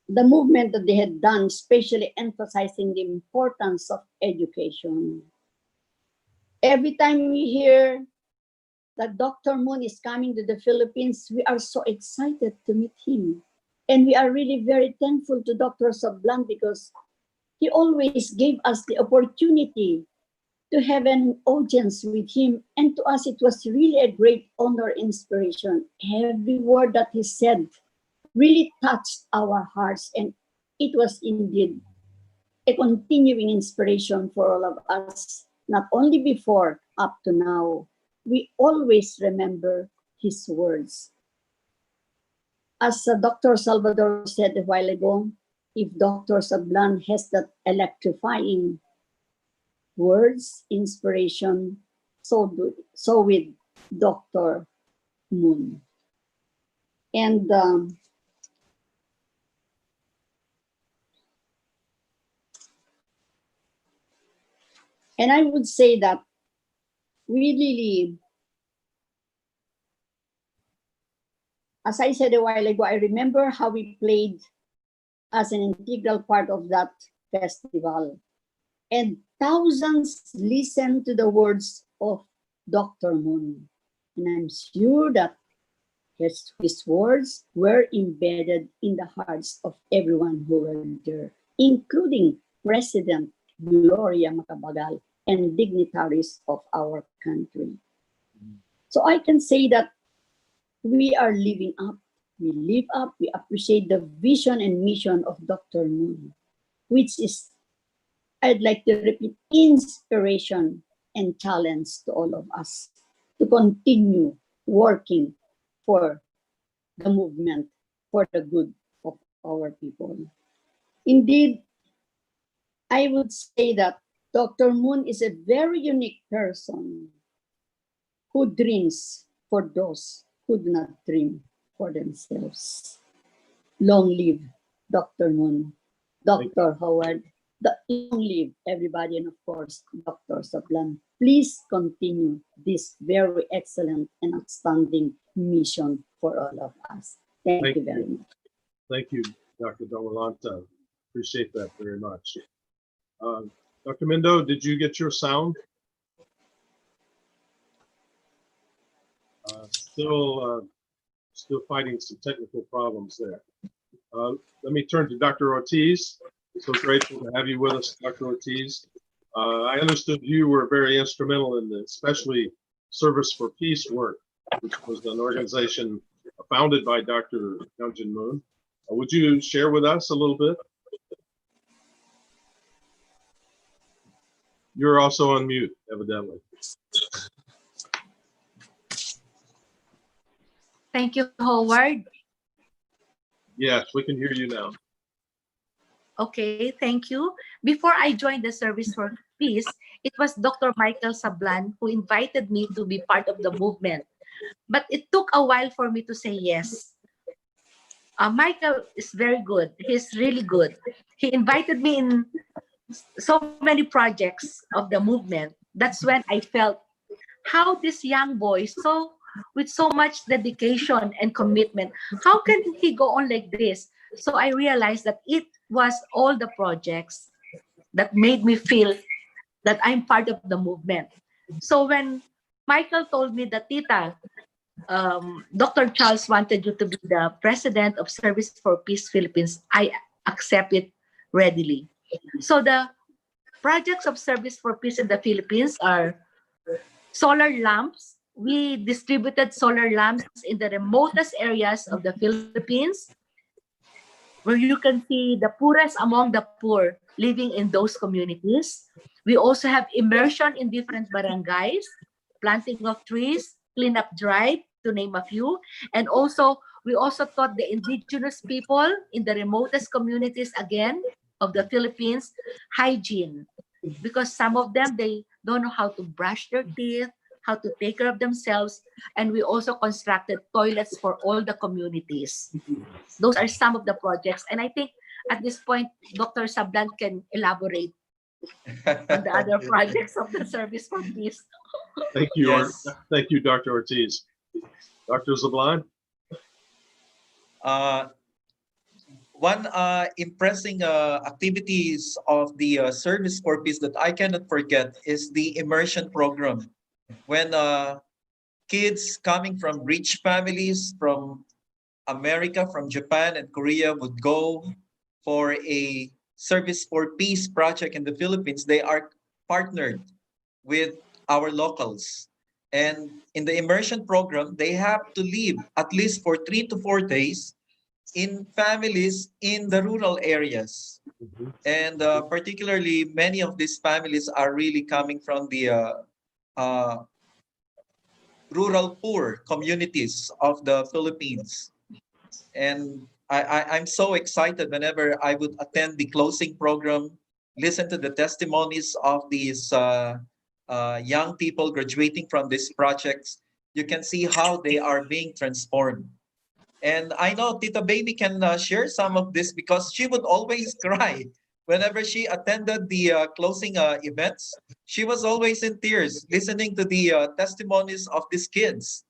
the movement that they had done, especially emphasizing the importance of education. Every time we hear that Dr. Moon is coming to the Philippines, we are so excited to meet him. And we are really very thankful to Dr. Sablan because he always gave us the opportunity to have an audience with him. And to us, it was really a great honor, inspiration. Every word that he said really touched our hearts. And it was indeed a continuing inspiration for all of us, not only before, up to now. We always remember his words. As Dr. Salvador said a while ago, if Dr. Sablan has that electrifying words, inspiration, so with Dr. Moon. And I would say that we really, as I said a while ago, I remember how we played as an integral part of that festival. And thousands listened to the words of Dr. Moon. And I'm sure that his words were embedded in the hearts of everyone who were there, including President Gloria Macapagal and dignitaries of our country. So I can say that we are living up. We live up, we appreciate the vision and mission of Dr. Moon, which is, I'd like to repeat, inspiration and challenge to all of us to continue working for the movement, for the good of our people. Indeed, I would say that Dr. Moon is a very unique person who dreams for those who do not dream for themselves. Long live Dr. Moon, Dr. Howard, long live everybody, and of course, Dr. Sablan. Please continue this very excellent and outstanding mission for all of us. Thank you very much. Thank you, Dr. Domalanta. Appreciate that very much. Dr. Mendo, did you get your sound? Still fighting some technical problems there. Let me turn to Dr. Ortiz. So grateful to have you with us, Dr. Ortiz. I understood you were very instrumental in the, especially Service for Peace work, which was an organization founded by Dr. Youngjin Moon. Would you share with us a little bit? You're also on mute, evidently. Thank you, Howard. Yes, we can hear you now. Okay, thank you. Before I joined the Service for Peace, it was Dr. Michael Sablan who invited me to be part of the movement. But it took a while for me to say yes. Michael is very good. He's really good. He invited me in so many projects of the movement. That's when I felt how this young boy, with so much dedication and commitment, how can he go on like this? So I realized that it was all the projects that made me feel that I'm part of the movement. So when Michael told me that, Tita, Dr. Charles wanted you to be the president of Service for Peace Philippines, I accept it readily. So the projects of Service for Peace in the Philippines are solar lamps. We distributed solar lamps in the remotest areas of the Philippines, where you can see the poorest among the poor living in those communities. We also have immersion in different barangays, planting of trees, cleanup drive, to name a few. And also, we also taught the indigenous people in the remotest communities, again, of the Philippines, hygiene. Because some of them, they don't know how to brush their teeth, how to take care of themselves. And we also constructed toilets for all the communities. Those are some of the projects. And I think at this point, Dr. Sablan can elaborate on the other projects of the Service for Peace. Thank you, Yes. Thank you, Dr. Ortiz. Dr. Zablan? One impressing activities of the Service for Peace that I cannot forget is the immersion program. When kids coming from rich families from America, from Japan and Korea would go for a Service for Peace project in the Philippines, they are partnered with our locals. And in the immersion program, they have to live at least for 3 to 4 days in families in the rural areas. And particularly, many of these families are really coming from the rural poor communities of the Philippines. And I'm so excited whenever I would attend the closing program, listen to the testimonies of these young people graduating from these projects, you can see how they are being transformed. And I know Tita Baby can share some of this because she would always cry whenever she attended the closing events. She was always in tears listening to the testimonies of these kids.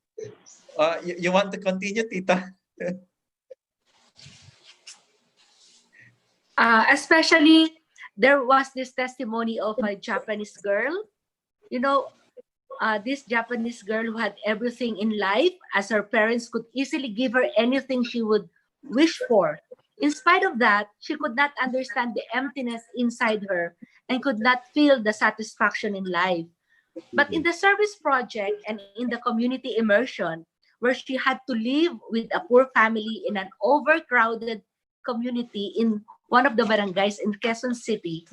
You want to continue, Tita? Especially, there was this testimony of a Japanese girl. You know, this Japanese girl who had everything in life, as her parents could easily give her anything she would wish for. In spite of that, she could not understand the emptiness inside her and could not feel the satisfaction in life. But in the service project and in the community immersion, where she had to live with a poor family in an overcrowded community in one of the barangays in Quezon City,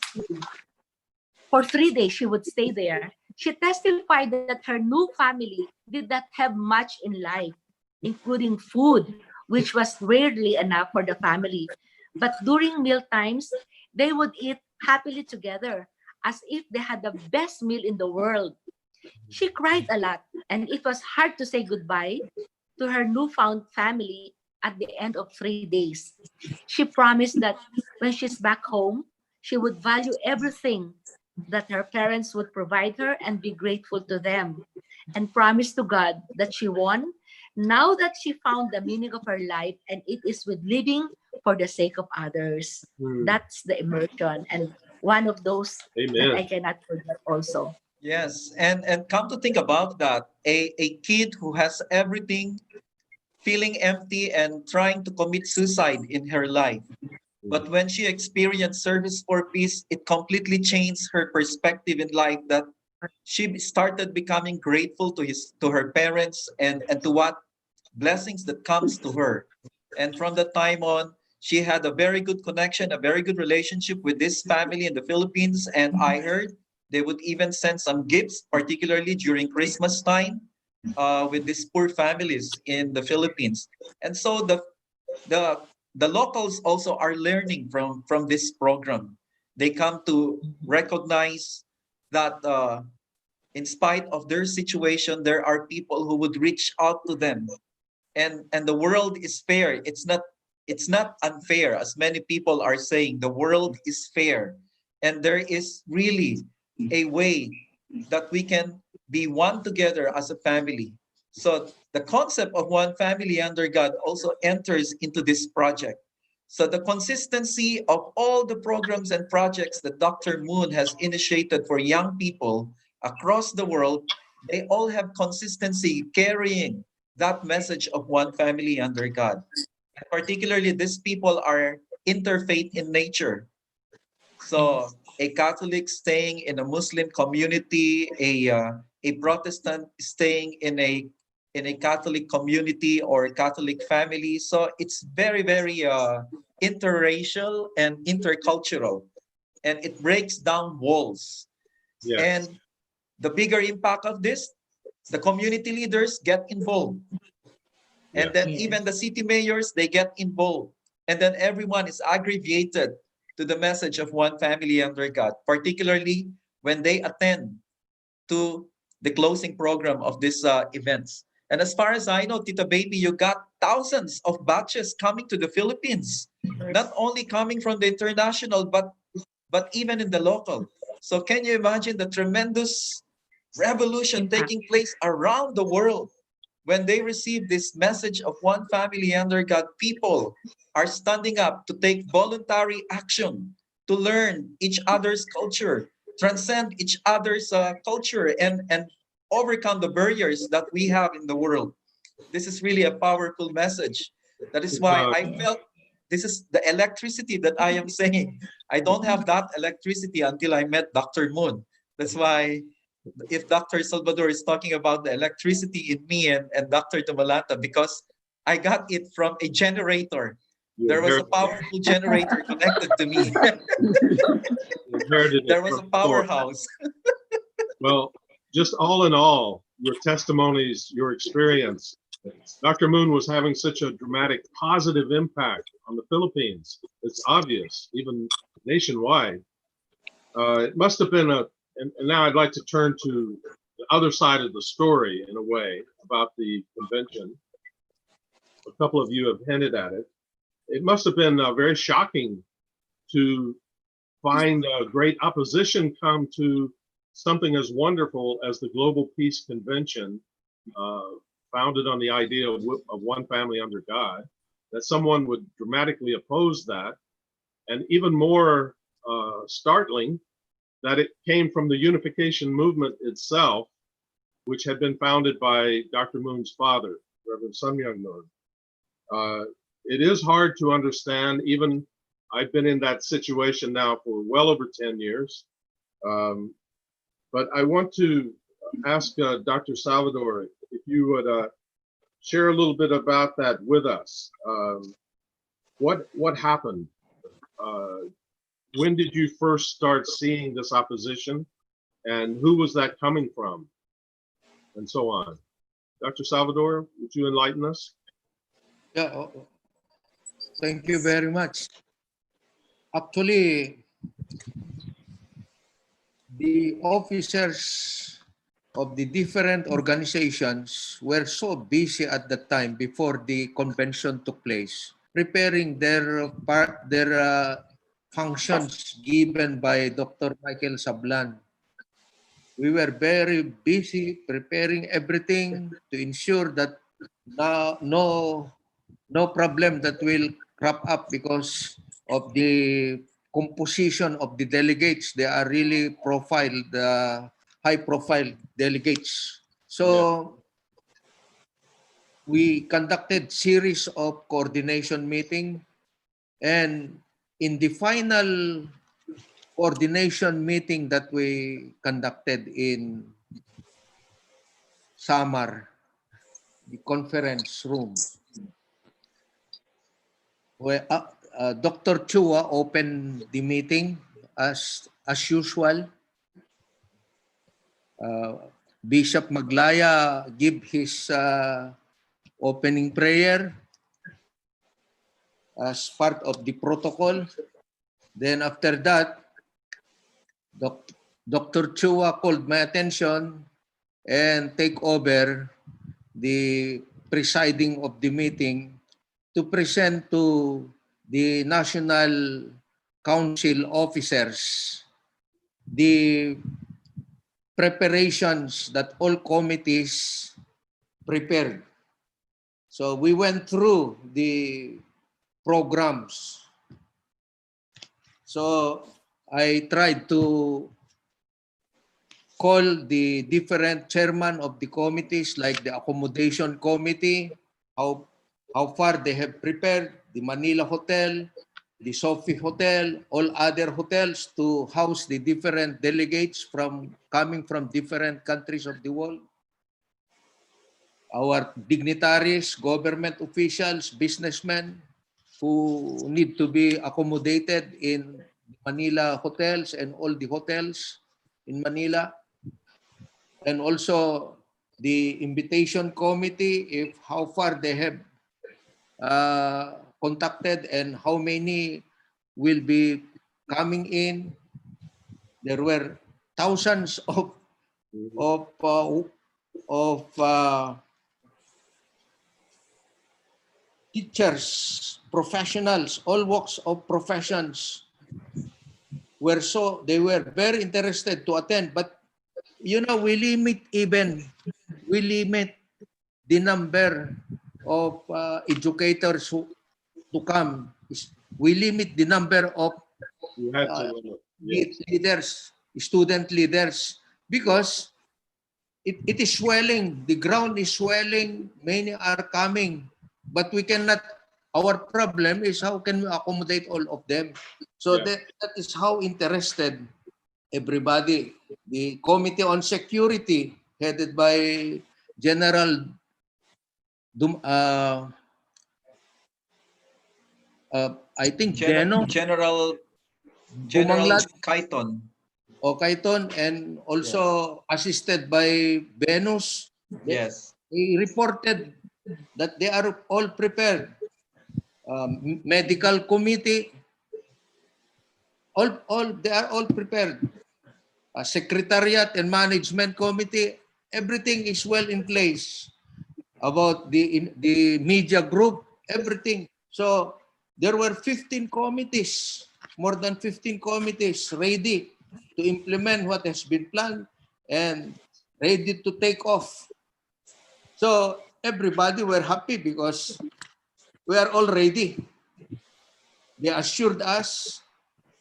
for 3 days she would stay there. She testified that her new family did not have much in life, including food, which was rarely enough for the family. But during meal times, they would eat happily together as if they had the best meal in the world. She cried a lot, and it was hard to say goodbye to her newfound family at the end of 3 days. She promised that when she's back home, she would value everything that her parents would provide her and be grateful to them, and promised to God that she won now that she found the meaning of her life, and it is with living for the sake of others. That's the immersion, and one of those that I Amen. cannot forget also. Yes, and come to think about that, a kid who has everything, feeling empty and trying to commit suicide in her life. But when she experienced service for peace, it completely changed her perspective in life, that she started becoming grateful to her parents and to what blessings that comes to her. And from that time on, she had a very good connection, a very good relationship with this family in the Philippines. And I heard they would even send some gifts, particularly during Christmas time, with these poor families in the Philippines. And so the the locals also are learning from this program. They come to recognize that in spite of their situation, there are people who would reach out to them, and the world is fair. It's not unfair, as many people are saying. The world is fair, and there is really a way that we can be one together as a family. So the concept of one family under God also enters into this project. So the consistency of all the programs and projects that Dr. Moon has initiated for young people across the world, they all have consistency carrying that message of one family under God. And particularly, these people are interfaith in nature. So a Catholic staying in a Muslim community, a Protestant staying in a Catholic community or Catholic family. So it's very, very interracial and intercultural, and it breaks down walls. Yes. And the bigger impact of this, the community leaders get involved. And then even the city mayors, they get involved. And then everyone is aggregated to the message of one family under God, particularly when they attend to the closing program of these events. And as far as I know, Tita Baby, you got thousands of batches coming to the Philippines, not only coming from the international, but even in the local. So can you imagine the tremendous revolution taking place around the world when they receive this message of one family under God? People are standing up to take voluntary action, to learn each other's culture, transcend each other's culture, and overcome the barriers that we have in the world. This is really a powerful message. That is why I felt this is the electricity that I am saying. I don't have that electricity until I met Dr. Moon. That's why if Dr. Salvador is talking about the electricity in me and Dr. Dumalanta, because I got it from a generator. There was a powerful generator connected to me. There was a powerhouse. Well, just all in all, your testimonies, your experience, Dr. Moon was having such a dramatic positive impact on the Philippines. It's obvious, even nationwide. It must have been and now I'd like to turn to the other side of the story in a way about the convention. A couple of you have hinted at it. It must have been very shocking to find great opposition come to something as wonderful as the Global Peace Convention, founded on the idea of one family under God, that someone would dramatically oppose that. And even more startling, that it came from the unification movement itself, which had been founded by Dr. Moon's father, Reverend Sun Myung Moon. It is hard to understand. Even I've been in that situation now for well over 10 years. But I want to ask Dr. Salvador if you would share a little bit about that with us. What happened? When did you first start seeing this opposition, and who was that coming from, and so on? Dr. Salvador, would you enlighten us? Yeah, thank you very much. Actually, the officers of the different organizations were so busy at the time before the convention took place, preparing their functions given by Dr. Michael Sablan. We were very busy preparing everything to ensure that no problem that will crop up because of the composition of the delegates. They are really profiled, high-profile delegates. So we conducted series of coordination meeting, and in the final coordination meeting that we conducted in Samar, the conference room, where Dr. Chua opened the meeting as usual. Bishop Maglaya give his opening prayer as part of the protocol. Then after that, Dr. Chua called my attention and take over the presiding of the meeting to present to the National Council officers the preparations that all committees prepared. So we went through the programs. So I tried to call the different chairman of the committees, like the accommodation committee, how far they have prepared, the Manila Hotel, the Sophie Hotel, all other hotels to house the different delegates coming from different countries of the world. Our dignitaries, government officials, businessmen who need to be accommodated in Manila hotels and all the hotels in Manila. And also the invitation committee, if how far they have contacted and how many will be coming in. There were thousands of teachers, professionals, all walks of professions they were very interested to attend. But you know, we limit the number of educators who to come. We limit the number of leaders, student leaders, because it is swelling. The ground is swelling. Many are coming, but we cannot. Our problem is how can we accommodate all of them? So that is how interested everybody. The Committee on Security, headed by General I think General Bumanglad, Kaiton. Kaiton, and also assisted by Venus. Yes. They reported that they are all prepared. Medical committee, they are all prepared. Secretariat and management committee, everything is well in place. About the media group, everything. So there were 15 committees, more than 15 committees ready to implement what has been planned and ready to take off. So everybody were happy because we are all ready. They assured us,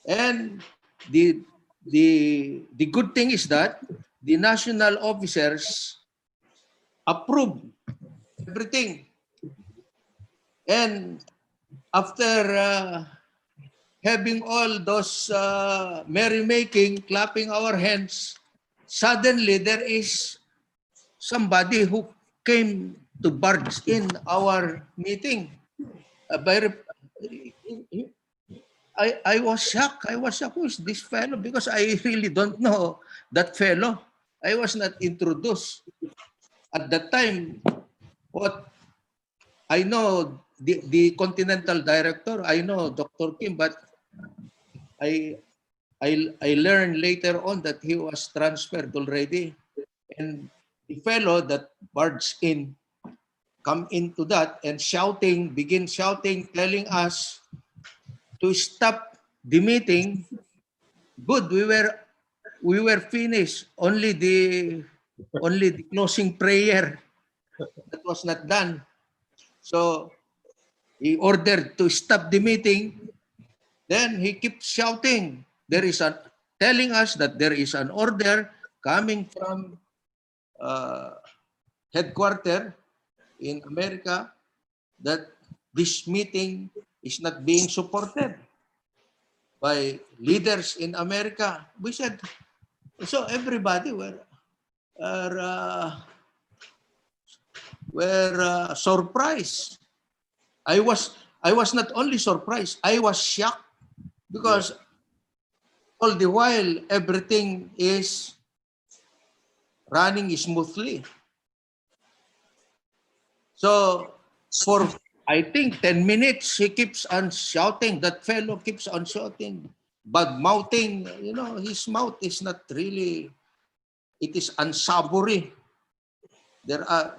and the good thing is that the national officers approved everything. And after having all those merrymaking, clapping our hands, suddenly there is somebody who came to barge in our meeting. I was shocked. Who is this fellow? Because I really don't know that fellow. I was not introduced. At that time, what I know the Continental Director, I know Dr. Kim, but I learned later on that he was transferred already. And the fellow that barged in, come into that and begin shouting, telling us to stop the meeting. Good, we were finished. Only the closing prayer that was not done. So he ordered to stop the meeting. Then he keeps shouting. Telling us that there is an order coming from headquarters in America that this meeting is not being supported by leaders in America. We said, so everybody were surprised. I was not only surprised, I was shocked because all the while everything is running smoothly. So for I think 10 minutes he keeps on shouting. That fellow keeps on shouting, bad mouthing. You know, his mouth is not really. It is unsavory. There are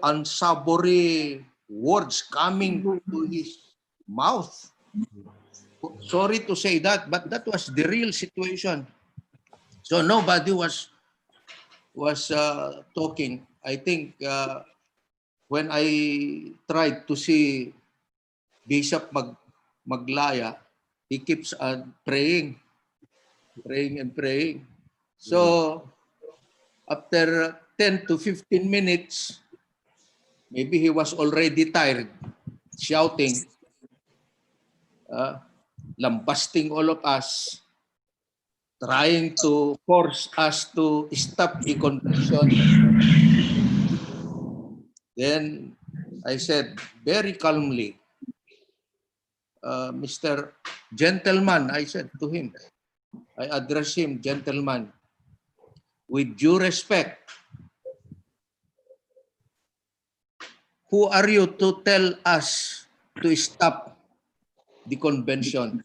unsavory words coming to his mouth. Sorry to say that, but that was the real situation. So nobody was talking. I think when I tried to see Bishop Maglaya, he keeps on praying and praying. So after 10 to 15 minutes, maybe he was already tired, shouting, lambasting all of us, trying to force us to stop the convention. Then I said very calmly, Mr. Gentleman, I said to him, I addressed him, gentleman, with due respect, who are you to tell us to stop the convention?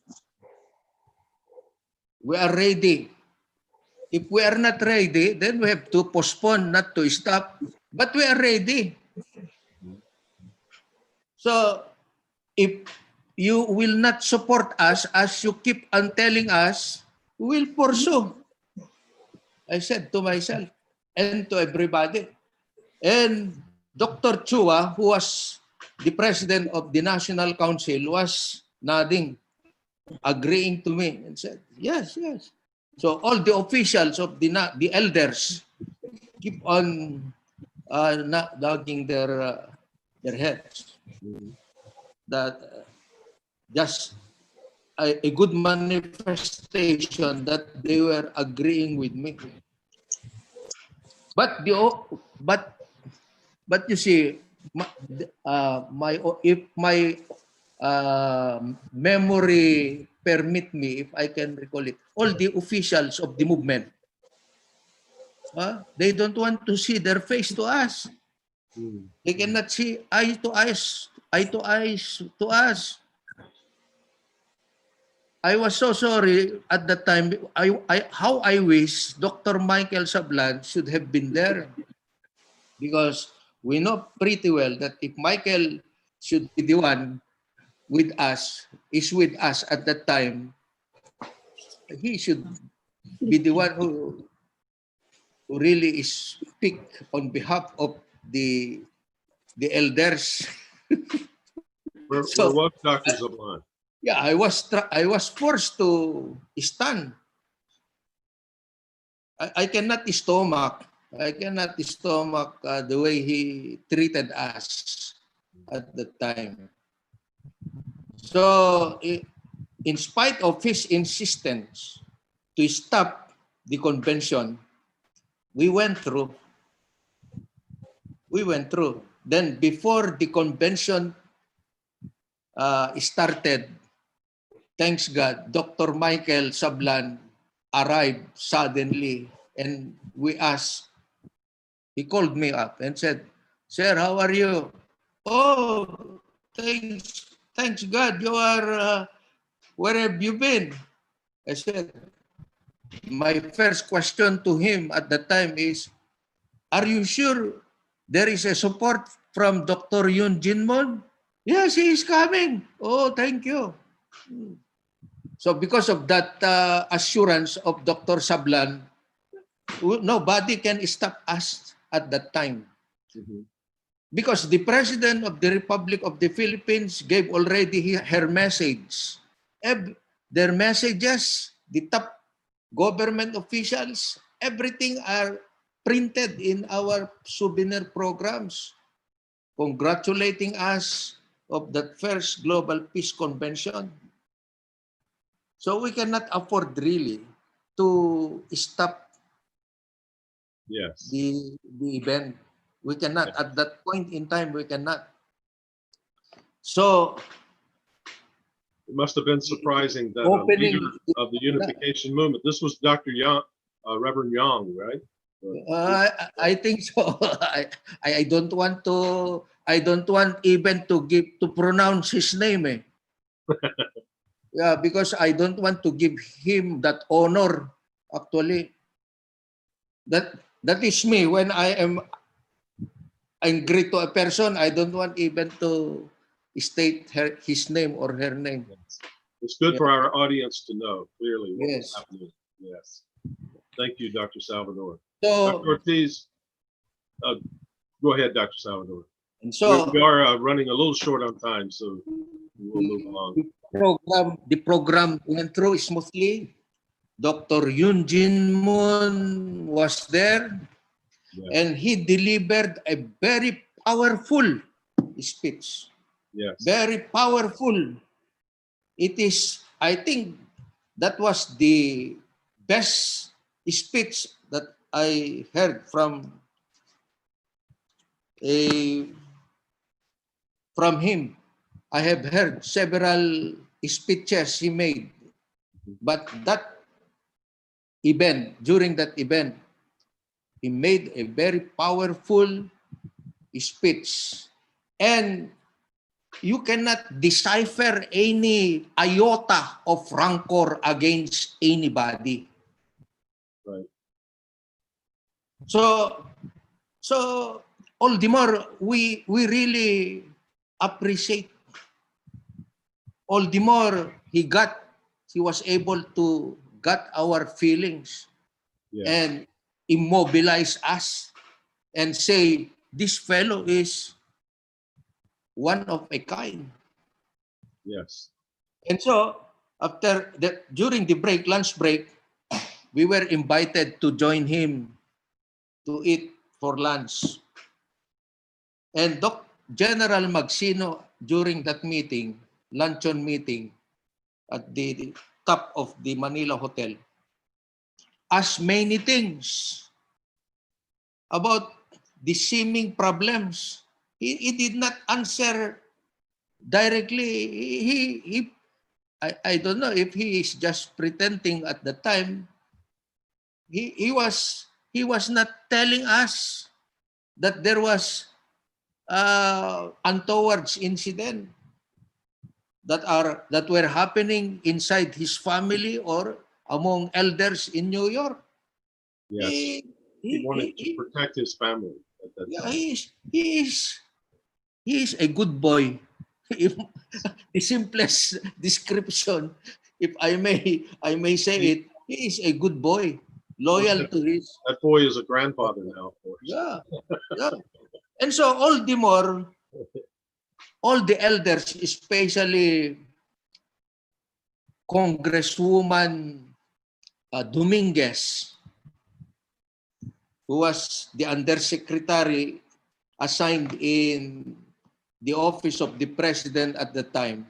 We are ready. If we are not ready, then we have to postpone, not to stop. But we are ready. So if you will not support us as you keep on telling us, we will pursue. I said to myself and to everybody. And Dr. Chua, who was the president of the National Council, was nodding, agreeing to me and said, yes. So all the officials of the elders keep on nodding their heads. That just a good manifestation that they were agreeing with me. But you see, if my memory permit me, if I can recall it, all the officials of the movement, they don't want to see their face to us. They cannot see eye to eyes to us. I was so sorry at that time. How I wish Dr. Michael Sablan should have been there, because we know pretty well that if Michael should be the one with us, is with us at that time, he should be the one who really is speak on behalf of the elders. Where So was Dr. Zablan? yeah, I was forced to stand. I cannot stomach. I cannot stomach the way he treated us at the time. So, in spite of his insistence to stop the convention, we went through. We went through. Then, before the convention started, thanks God, Dr. Michael Sablan arrived suddenly, and we asked, he called me up and said, "Sir, how are you?" "Oh, thanks God, you are, where have you been?" I said, my first question to him at the time is, "Are you sure there is a support from Dr. Yun Jinmon?" "Yes, he is coming." "Oh, thank you." So because of that assurance of Dr. Sablan, nobody can stop us at that time. Mhm. Because the President of the Republic of the Philippines gave already her message. Their messages, the top government officials, everything are printed in our souvenir programs, congratulating us of that first Global Peace Convention. So we cannot afford really to stop Yes. the event. We cannot, Yeah. at that point in time, we cannot. So It must have been surprising that a opening, leader of the unification movement, this was Dr. Young, Reverend Young, right? I think so. I don't want to. I don't want even to pronounce his name. Yeah, because I don't want to give him that honor. Actually, that is me. When I am angry to a person, I don't want even to state his name or her name. Yes. It's good Yeah. for our audience to know clearly what was Yes. happening. Yes. Thank you, Dr. Salvador. So Dr. Ortiz, go ahead, Dr. Salvador. and We are running a little short on time, so we'll move along. the program went through smoothly. Dr. Yun Jin Moon was there, Yes. and he delivered a very powerful speech. Yes. Very powerful. It is, I think, that was the best speech that I heard a from him. I have heard several speeches he made, but during that event, he made a very powerful speech. And you cannot decipher any iota of rancor against anybody. Right. So all the more we really appreciate. All the more he was able to get our feelings, Yes. and immobilize us and say, this fellow is one of a kind. Yes. And so during the lunch break, we were invited to join him to eat for lunch. And General Magsino, during that meeting, luncheon meeting at the top of the Manila Hotel, asked many things about the seeming problems. He did not answer directly. I don't know if he is just pretending at the time. He was not telling us that there was untoward incident. that were happening inside his family or among elders in New York. Yes. He wanted to protect his family at that Yeah, time. he is a good boy. If the simplest description, if I may say it, he is a good boy, loyal to his. That boy is a grandfather now, of course. Yeah, yeah. And so all the more, all the elders, especially Congresswoman Dominguez, who was the undersecretary assigned in the office of the president at the time.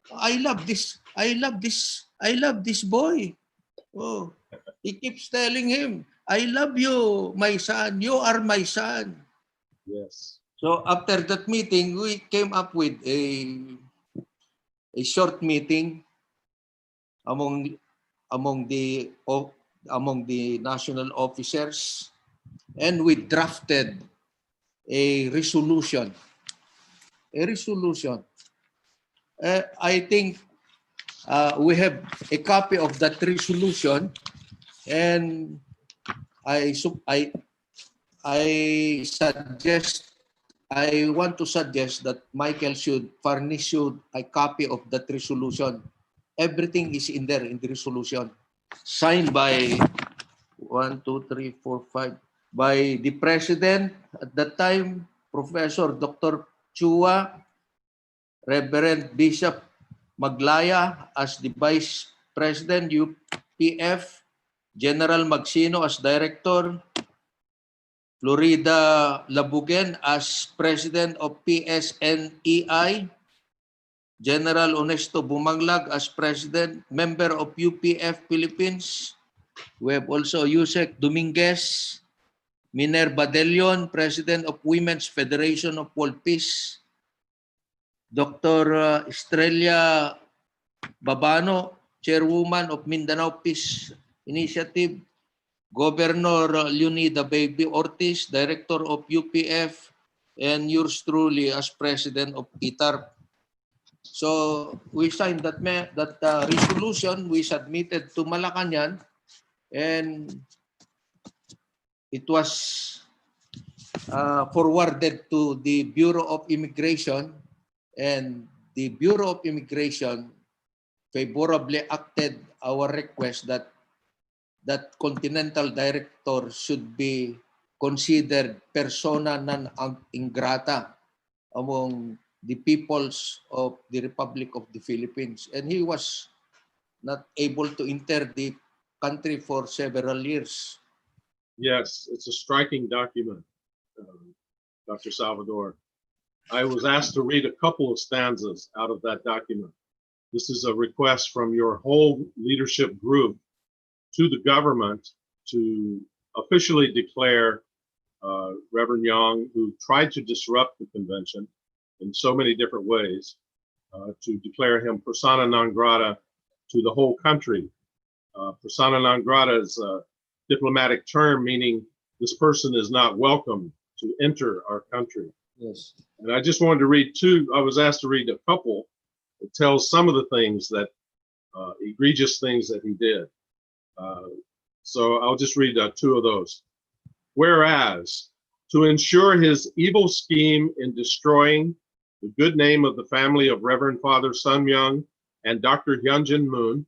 I love this. I love this. I love this boy. Oh, he keeps telling him, I love you, my son. You are my son. Yes. So after that meeting, we came up with a short meeting among the national officers, and we drafted a resolution. I think we have a copy of that resolution, and I want to suggest that Michael should furnish you a copy of that resolution. Everything is in there in the resolution, signed by 1, 2, 3, 4, 5 by the president at that time, Professor Dr. Chua, Reverend Bishop Maglaya as the Vice President, UPF, General Magsino as Director, Florida Labugen as President of PSNEI, General Honesto Bumanglag as President, member of UPF Philippines. We have also Yusek Dominguez, Minerva De Leon, President of Women's Federation of World Peace, Dr. Estrella Babano, Chairwoman of Mindanao Peace Initiative, Governor Leonida Baby Ortiz, Director of UPF, and yours truly as President of ITARP. So we signed that resolution. We submitted to Malacanang, and it was forwarded to the Bureau of Immigration, and the Bureau of Immigration favorably acted our request that Continental Director should be considered persona non ingrata among the peoples of the Republic of the Philippines. And he was not able to enter the country for several years. Yes, it's a striking document, Dr. Salvador. I was asked to read a couple of stanzas out of that document. This is a request from your whole leadership group to the government to officially declare Reverend Young, who tried to disrupt the convention in so many different ways, to declare him persona non grata to the whole country. Persona non grata is a diplomatic term meaning this person is not welcome to enter our country. Yes. And I just wanted to read two. I was asked to read a couple that tells some of the things that egregious things that he did. So I'll just read two of those. Whereas, to ensure his evil scheme in destroying the good name of the family of Reverend Father Sun Myung and Dr. Hyunjin Moon,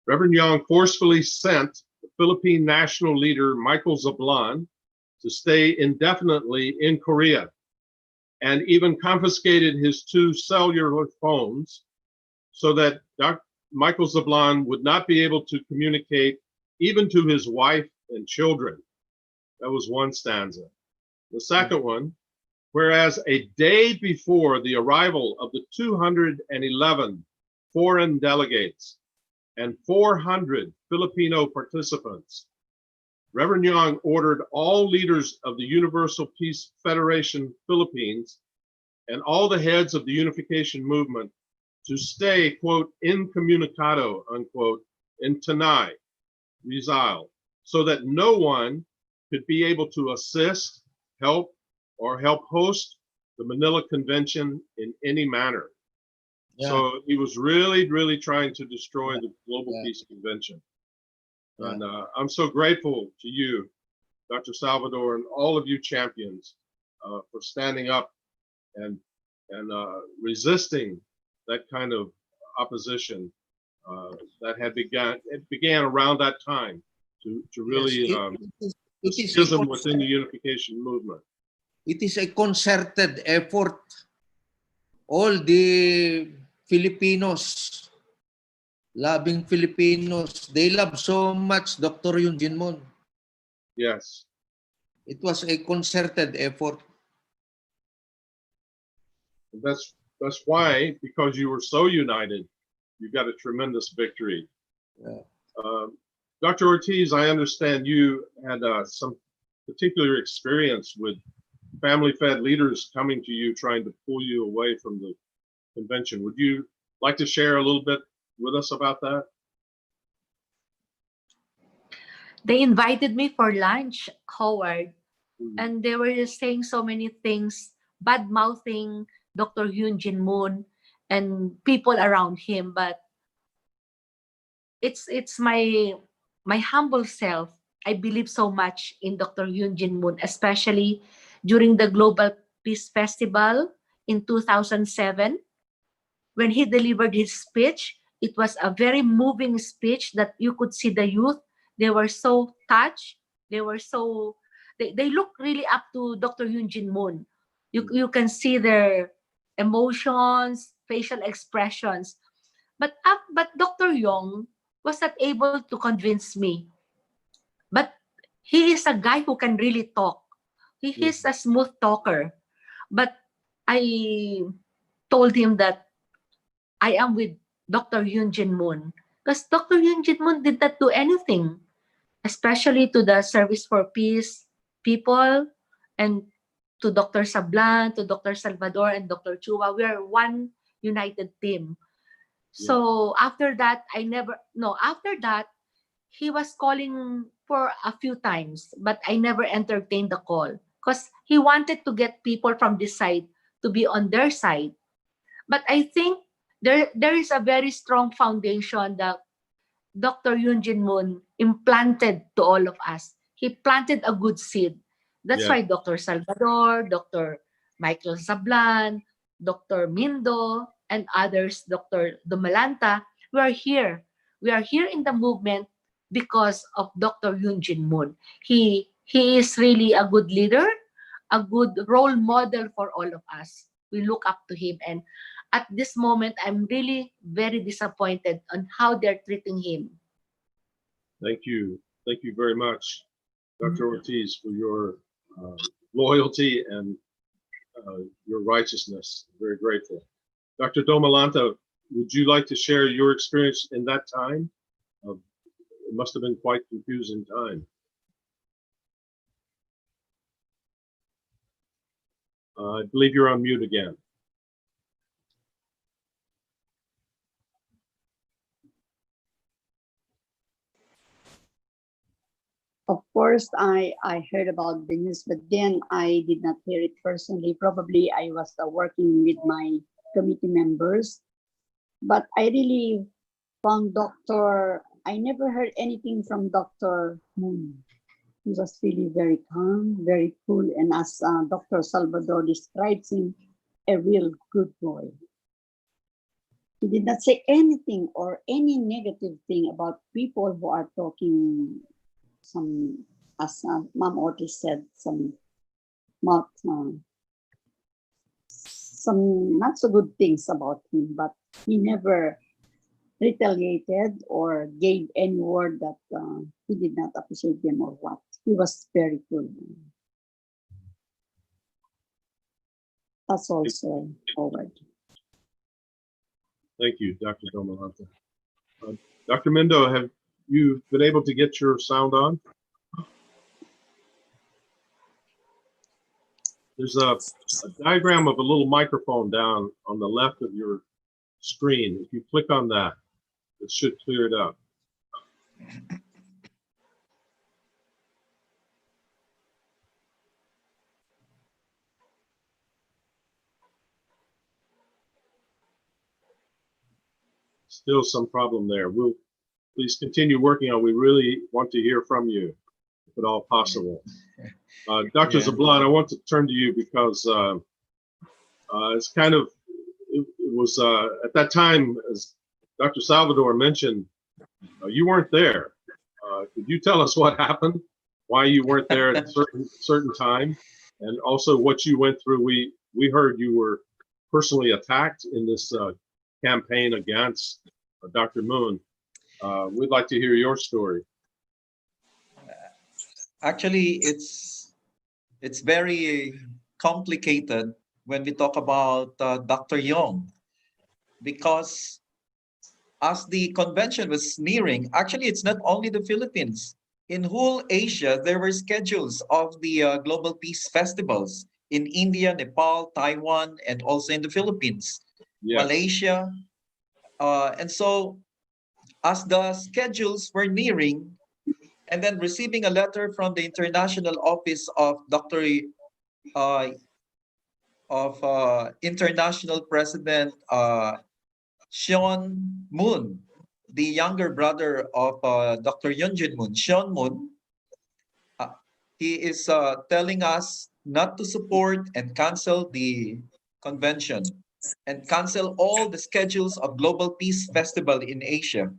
Reverend Young forcefully sent the Philippine national leader Michael Zablan to stay indefinitely in Korea, and even confiscated his 2 cellular phones so that Michael Zablan would not be able to communicate even to his wife and children. That was one stanza. The second one, whereas a day before the arrival of the 211 foreign delegates and 400 Filipino participants, Reverend Young ordered all leaders of the Universal Peace Federation Philippines and all the heads of the unification movement to stay, quote, incommunicado, unquote, in Tanay, Rizal, so that no one could be able to assist, help, or help host the Manila Convention in any manner. Yeah. So he was really, really trying to destroy the Global Yeah. Peace Convention. Yeah. And I'm so grateful to you, Dr. Salvador, and all of you champions for standing up and resisting that kind of opposition that had begun. It began around that time to really Yes, the it is schism within the unification movement. it is a concerted effort. All the Filipinos, loving Filipinos, they love so much Dr. Yun Jinmon. Yes, It was a concerted effort. and that's why, because you were so united, you got a tremendous victory. Yeah. Dr. Ortiz, I understand you had some particular experience with family-fed leaders coming to you trying to pull you away from the convention. Would you like to share a little bit with us about that? They invited me for lunch, Howard, Mm. and they were just saying so many things, bad mouthing Dr. Hyun Jin Moon and people around him. But it's my humble self. I believe so much in Dr. Hyun Jin Moon, especially during the Global Peace Festival in 2007 when he delivered his speech. It was a very moving speech that you could see the youth. They were so touched. They were so they look really up to Dr. Yoon Jin Moon. You can see their emotions, facial expressions. But Dr. Yong was not able to convince me. But he is a guy who can really talk. He is a smooth talker. But I told him that I am with Dr. Yoon Jin Moon. Because Dr. Yoon Jin Moon did not do anything, especially to the Service for Peace people and to Dr. Sablan, to Dr. Salvador, and Dr. Chua. We are one united team. So after that, after that, he was calling for a few times, but I never entertained the call because he wanted to get people from this side to be on their side. But I think there is a very strong foundation that Dr. Yoon Jin Moon implanted to all of us. He planted a good seed. That's Yeah. why Dr. Salvador, Dr. Michael Sablan, Dr. Mindo, and others, Dr. Dumalanta, we are here. We are here in the movement because of Dr. Yoon Jin Moon. He is really a good leader, a good role model for all of us. We look up to him, and at this moment, I'm really very disappointed on how they're treating him. Thank you. Thank you very much, Dr. Ortiz, for your loyalty and your righteousness. Very grateful. Dr. Domalanta, would you like to share your experience in that time? It must have been quite confusing time. I believe you're on mute again. Of course, I heard about the news, but then I did not hear it personally. Probably I was working with my committee members, but I really found I never heard anything from Dr. Moon. He was really very calm, very cool, and as Dr. Salvador describes him, a real good boy. He did not say anything or any negative thing about people who are talking some, as Ma'am Ortiz said, some not so good things about him, but he never retaliated or gave any word that he did not appreciate them or what. He was very good. That's also forward. Thank you, Dr. Domalanta. Dr. Mindo, have you been able to get your sound on? There's a diagram of a little microphone down on the left of your screen. If you click on that, it should clear it up. still some problem there. We'll please continue working on. We really want to hear from you, if at all possible. Dr. Yeah. Zablan, I want to turn to you because it's kind of, it was at that time, as Dr. Salvador mentioned, you weren't there. Could you tell us what happened? Why you weren't there at a certain time? And also what you went through. We heard you were personally attacked in this campaign against Dr. Moon. We'd like to hear your story. Actually, it's very complicated when we talk about Dr. Yong, because as the convention was nearing, actually, it's not only the Philippines. In whole Asia, there were schedules of the Global Peace Festivals in India, Nepal, Taiwan, and also in the Philippines, Yes. Malaysia. And so as the schedules were nearing, and then receiving a letter from the international office of International President Sean Moon, the younger brother of Dr. Yunjin Moon, Sean Moon, he is telling us not to support and cancel the convention and cancel all the schedules of Global Peace Festival in Asia.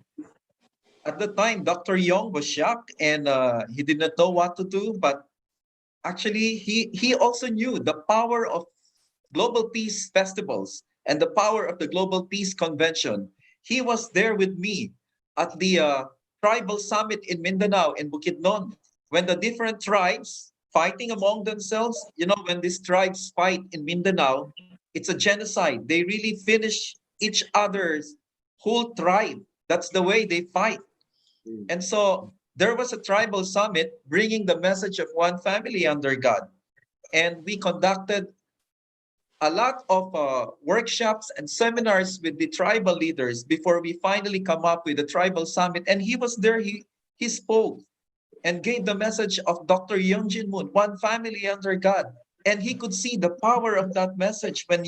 At the time, Dr. Yong was shocked and he did not know what to do, but actually he also knew the power of Global Peace Festivals and the power of the Global Peace Convention. He was there with me at the tribal summit in Mindanao in Bukidnon, when the different tribes fighting among themselves, you know, when these tribes fight in Mindanao, it's a genocide. They really finish each other's whole tribe. That's the way they fight. And so there was a tribal summit bringing the message of one family under God. And we conducted a lot of workshops and seminars with the tribal leaders before we finally come up with the tribal summit. And he was there, he spoke and gave the message of Dr. Yunjin Moon, one family under God. And he could see the power of that message when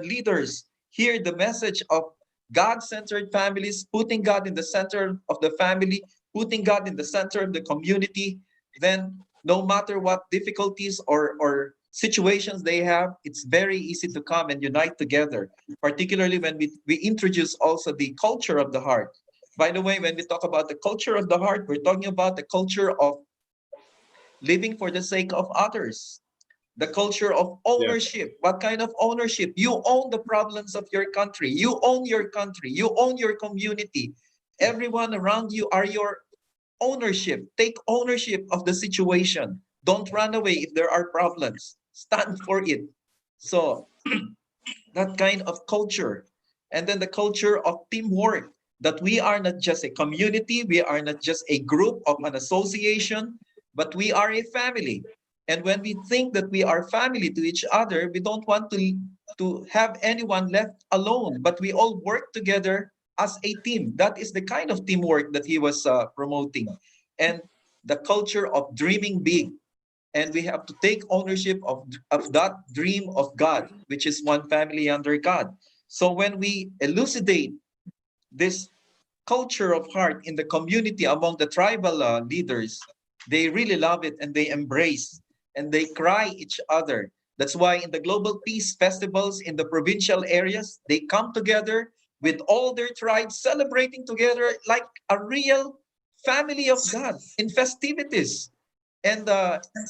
leaders hear the message of God-centered families, putting God in the center of the family, putting God in the center of the community, then no matter what difficulties or situations they have, it's very easy to come and unite together, particularly when we introduce also the culture of the heart. By the way, when we talk about the culture of the heart, we're talking about the culture of living for the sake of others. The culture of ownership. Yes. What kind of ownership? You own the problems of your country. You own your country. You own your community. Everyone around you are your ownership. Take ownership of the situation. Don't run away if there are problems. Stand for it. So that kind of culture. And then the culture of teamwork, that we are not just a community, we are not just a group of an association, but we are a family. And when we think that we are family to each other, we don't want to have anyone left alone, but we all work together as a team. That is the kind of teamwork that he was promoting. And the culture of dreaming big. And we have to take ownership of that dream of God, which is one family under God. So when we elucidate this culture of heart in the community among the tribal leaders, they really love it and they embrace and they cry each other. That's why in the Global Peace Festivals in the provincial areas, they come together with all their tribes celebrating together like a real family of God in festivities. And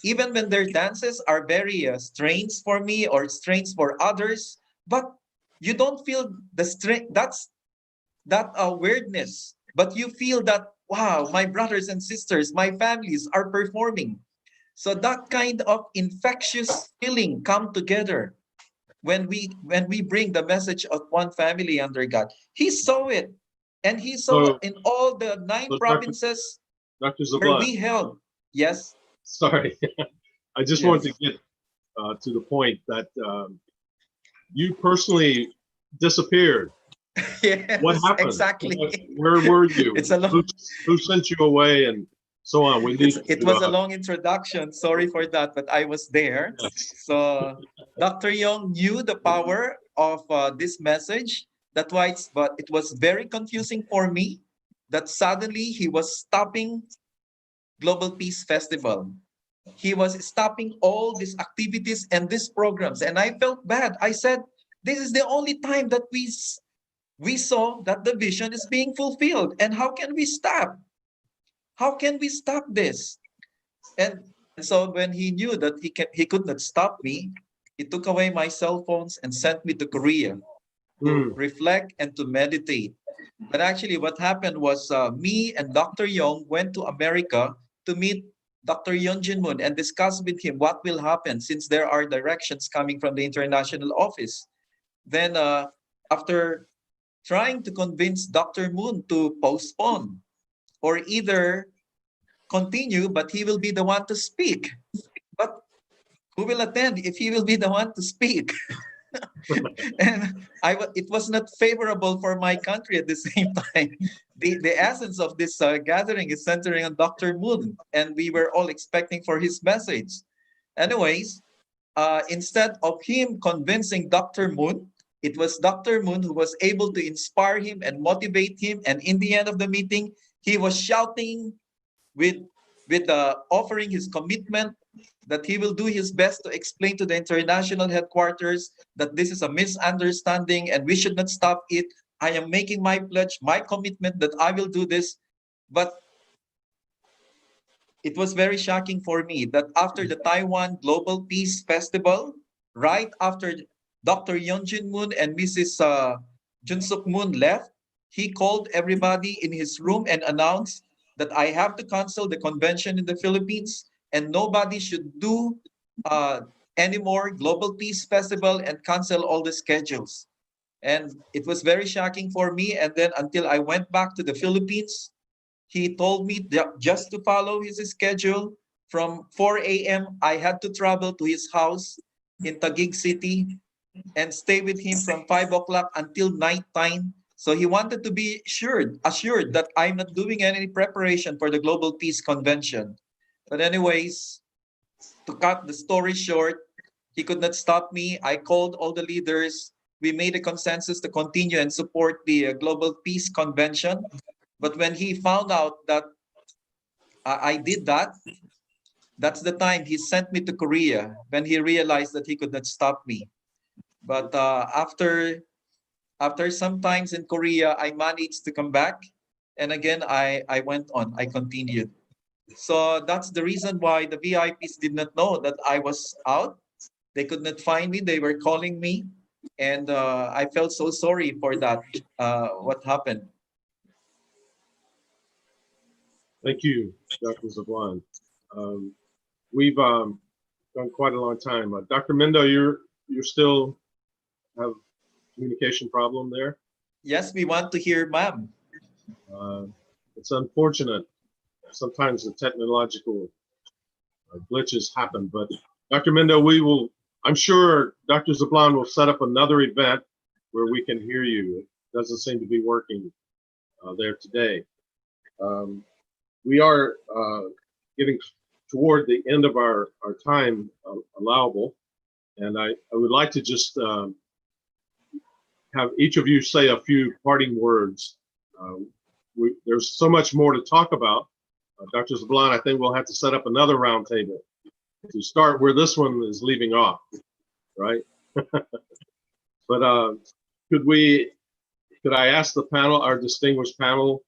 even when their dances are very strange for me or strange for others, but you don't feel the that weirdness, but you feel that, wow, my brothers and sisters, my families are performing. So that kind of infectious feeling come together when we bring the message of one family under God. He saw it, and he saw in all the 9 provinces Dr. where Zablan, we held. Yes. Sorry, I just wanted to get to the point that you personally disappeared. Yes, what happened? Exactly. Where were you? It's a long, who sent you away and so on? It was a long introduction. Sorry for that, but I was there. Yes. So Dr. Yong knew the power of this message. But it was very confusing for me that suddenly he was stopping Global Peace Festival. He was stopping all these activities and these programs, and I felt bad. I said, this is the only time that we saw that the vision is being fulfilled, and how can we stop? How can we stop this? And so when he knew that he could not stop me, he took away my cell phones and sent me to Korea to reflect and to meditate. But actually, what happened was me and Dr. Yong went to America to meet Dr. Yoon Jin Moon and discuss with him what will happen since there are directions coming from the international office. Then, after trying to convince Dr. Moon to postpone or either continue, but he will be the one to speak. But who will attend if he will be the one to speak? And it was not favorable for my country at the same time. The essence of this gathering is centering on Dr. Moon, and we were all expecting for his message. Anyways, instead of him convincing Dr. Moon, it was Dr. Moon who was able to inspire him and motivate him. And in the end of the meeting, he was shouting with offering his commitment that he will do his best to explain to the international headquarters that this is a misunderstanding and we should not stop it. I am making my pledge, my commitment that I will do this. But it was very shocking for me that after the Taiwan Global Peace Festival, right after Dr. Yoon Jin Moon and Mrs. Jun Suk Moon left, he called everybody in his room and announced that I have to cancel the convention in the Philippines and nobody should do any more Global Peace Festival and cancel all the schedules. And it was very shocking for me. And then until I went back to the Philippines, he told me just to follow his schedule. From 4 a.m., I had to travel to his house in Taguig City and stay with him from 5 o'clock until nighttime. So he wanted to be assured that I'm not doing any preparation for the Global Peace Convention. But anyways, to cut the story short, he could not stop me. I called all the leaders. We made a consensus to continue and support the Global Peace Convention. But when he found out that I did that, that's the time he sent me to Korea when he realized that he could not stop me. But after some times in Korea, I managed to come back. And again, I went on, I continued. So that's the reason why the VIPs did not know that I was out. They could not find me. They were calling me. And I felt so sorry for that, what happened. Thank you, Dr. Zablan. We've gone quite a long time. Dr. Mendo, you're still have communication problem there? Yes, we want to hear ma'am. It's unfortunate. Sometimes the technological glitches happen, but Dr. Mendo, I'm sure Dr. Zablan will set up another event where we can hear you. It doesn't seem to be working there today. We are getting toward the end of our time allowable, and I would like to just have each of you say a few parting words. There's so much more to talk about. Dr. Zablan, I think we'll have to set up another roundtable to start where this one is leaving off, right? But could I ask the panel, our distinguished panel,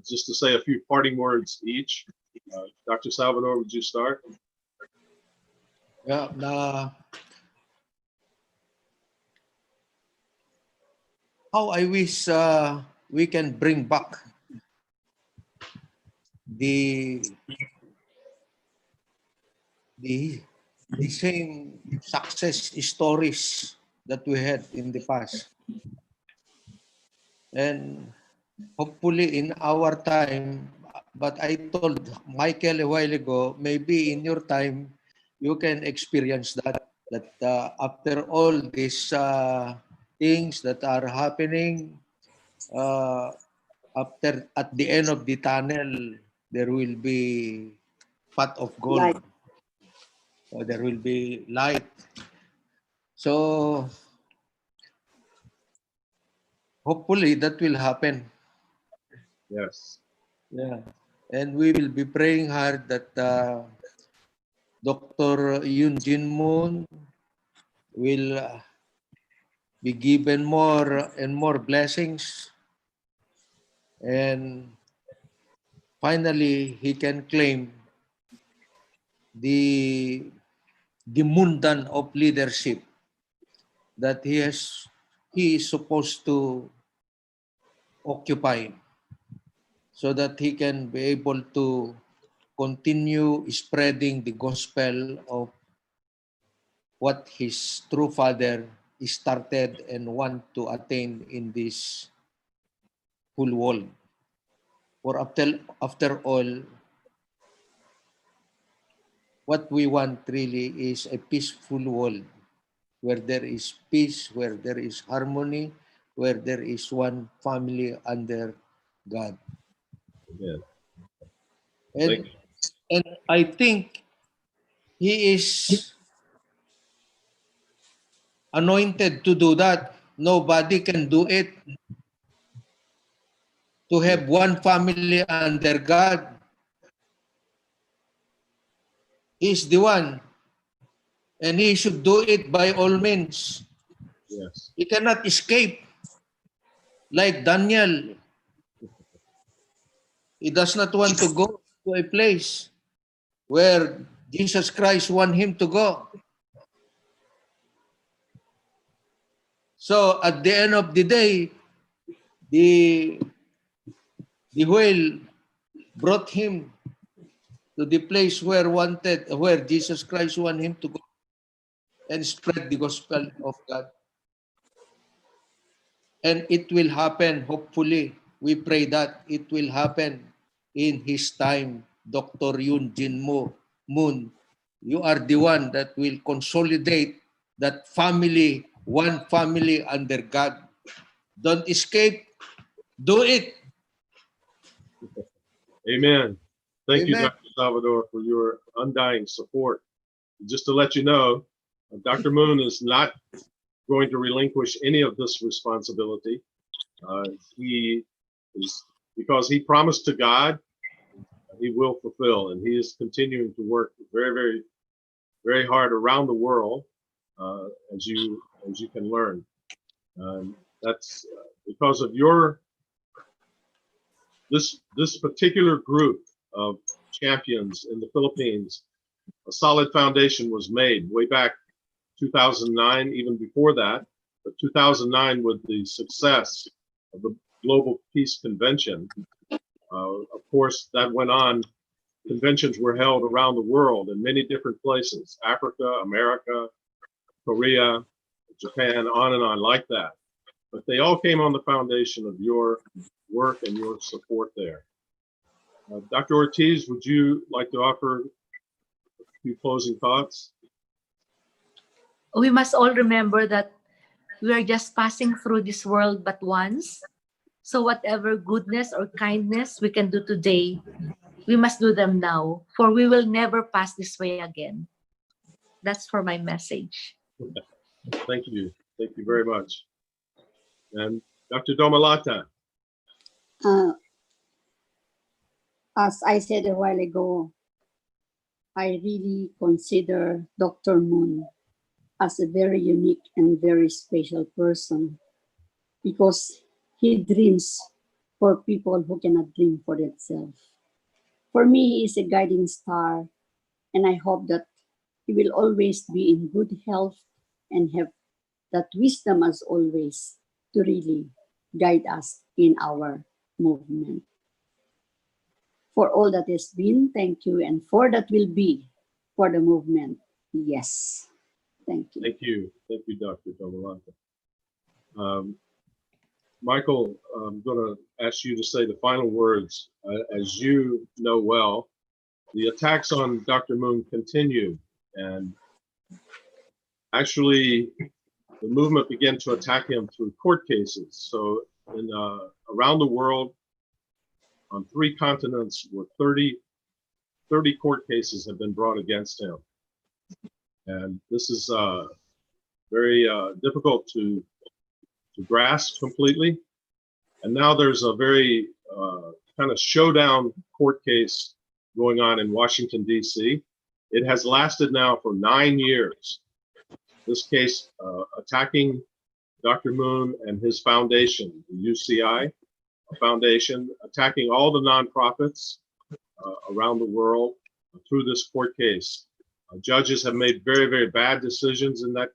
just to say a few parting words each? Dr. Salvador, would you start? Yeah, how I wish we can bring back the same success stories that we had in the past. And hopefully in our time, but I told Michael a while ago, maybe in your time, you can experience that after all these things that are happening, at the end of the tunnel, there will be pot of gold. Light. There will be light. So hopefully that will happen. Yes. Yeah. And we will be praying hard that Dr. Yoon Jin Moon will be given more and more blessings, and finally he can claim the mundan of leadership that he is supposed to occupy, so that he can be able to continue spreading the gospel of what his true father started and want to attain in this whole world. For after all, what we want really is a peaceful world where there is peace, where there is harmony, where there is one family under God. Yeah. Thank And, and I think he is anointed to do that. Nobody can do it. To have one family under God, He's the one, and he should do it by all means. Yes. He cannot escape like Daniel. He does not want to go to a place where Jesus Christ want him to go. So at the end of the day, the whale brought him to the place where Jesus Christ want him to go and spread the gospel of God. And it will happen, hopefully. We pray that it will happen in his time. Dr. Yoon Jin Moon, you are the one that will consolidate that family, one family under God. Don't escape. Do it. Amen. Thank you, Amen. Dr. Salvador, for your undying support. Just to let you know, Dr. Moon is not going to relinquish any of this responsibility. He is, because he promised to God, he will fulfill, and he is continuing to work very, very, very hard around the world, as you can learn. That's because of your this particular group of champions in the Philippines. A solid foundation was made way back 2009, even before that, but 2009 with the success of the Global Peace Convention. Of course, that went on. Conventions were held around the world in many different places, Africa, America, Korea, Japan, on and on like that. But they all came on the foundation of your work and your support there. Dr. Ortiz, would you like to offer a few closing thoughts? We must all remember that we are just passing through this world but once. So whatever goodness or kindness we can do today, we must do them now, for we will never pass this way again. That's for my message. Thank you. Thank you very much. And Dr. Domalata. As I said a while ago, I really consider Dr. Moon as a very unique and very special person, because he dreams for people who cannot dream for themselves. For me, he is a guiding star, and I hope that he will always be in good health and have that wisdom as always to really guide us in our movement. For all that has been, thank you, and for that will be for the movement, yes. Thank you. Thank you. Thank you, Dr. Domalata. Michael, I'm going to ask you to say the final words. As you know well, the attacks on Dr. Moon continue, and actually the movement began to attack him through court cases. So around the world, on 3 continents, where 30 court cases have been brought against him. And this is very difficult to grasp completely, And now there's a very kind of showdown court case going on in Washington, D.C. It has lasted now for 9 years. This case attacking Dr. Moon and his foundation, the UCI Foundation, attacking all the nonprofits around the world through this court case. Judges have made very, very bad decisions in that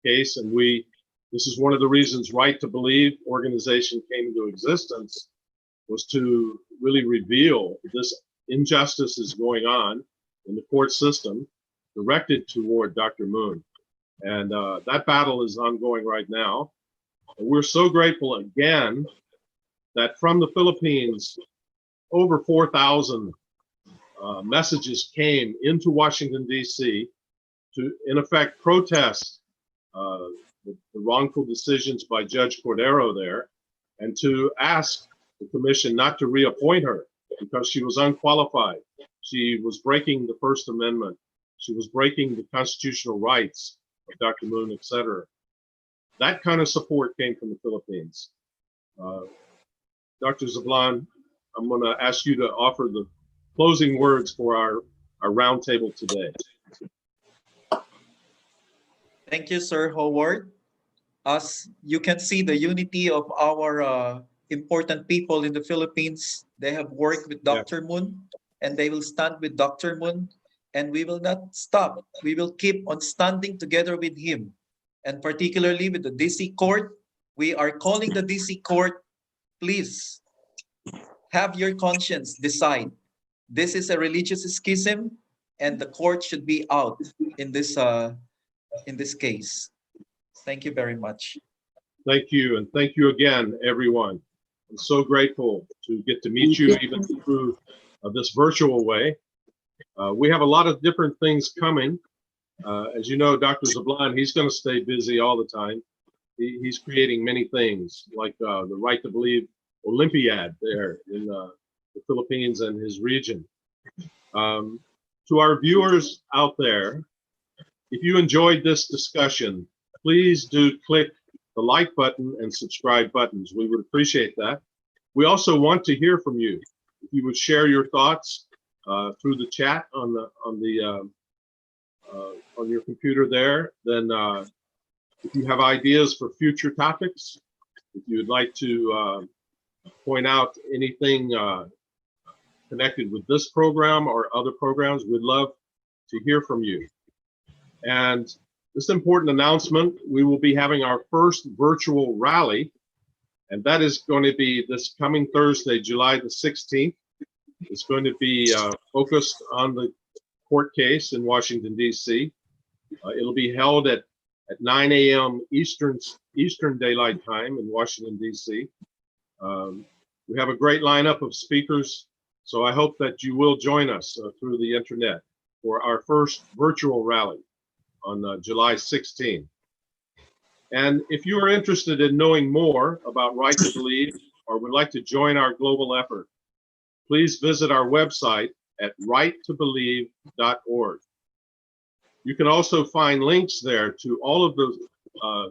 case, and this is one of the reasons Right to Believe organization came into existence, was to really reveal this injustice is going on in the court system directed toward Dr. Moon. And that battle is ongoing right now. And we're so grateful again that from the Philippines, over 4,000 messages came into Washington, D.C. to, in effect, protest the wrongful decisions by Judge Cordero there, and to ask the commission not to reappoint her because she was unqualified. She was breaking the First Amendment. She was breaking the constitutional rights of Dr. Moon, etc. That kind of support came from the Philippines. Dr. Zablan, I'm going to ask you to offer the closing words for our roundtable today. Thank you, Sir Howard. As you can see, the unity of our important people in the Philippines, they have worked with Dr. Moon, and they will stand with Dr. Moon, and we will not stop. We will keep on standing together with him, and particularly with the DC court. We are calling the DC court, please have your conscience decide. This is a religious schism, and the court should be out in this case. Thank you very much. Thank you, and thank you again, everyone. I'm so grateful to get to meet you even through this virtual way. We have a lot of different things coming. As you know, Dr. Zablan, he's going to stay busy all the time. He's creating many things, like the Right to Believe Olympiad there in the Philippines and his region. To our viewers out there, if you enjoyed this discussion, please do click the like button and subscribe buttons. We would appreciate that. We also want to hear from you. If you would share your thoughts through the chat on your computer there, then if you have ideas for future topics, if you would like to point out anything connected with this program or other programs, we'd love to hear from you. And this important announcement, we will be having our first virtual rally, and that is going to be this coming Thursday, July the 16th. It's going to be focused on the court case in Washington, D.C. It'll be held at 9 a.m. Eastern Daylight Time in Washington, D.C. We have a great lineup of speakers, so I hope that you will join us through the internet for our first virtual rally on July 16th. And if you are interested in knowing more about Right to Believe or would like to join our global effort, please visit our website at righttobelieve.org. You can also find links there to all of the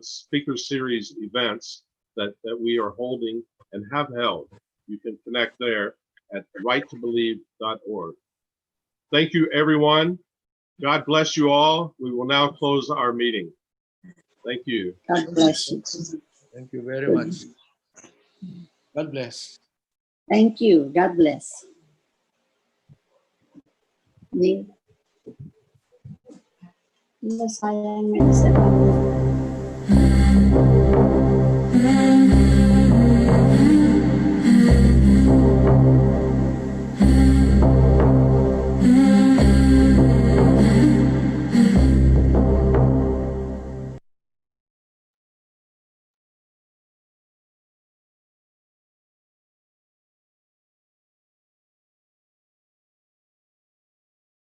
speaker series events that we are holding and have held. You can connect there at righttobelieve.org. Thank you, everyone. God bless you all. We will now close our meeting. Thank you. God bless you. Thank you very much. God bless. Thank you. God bless. Sayang nga isa.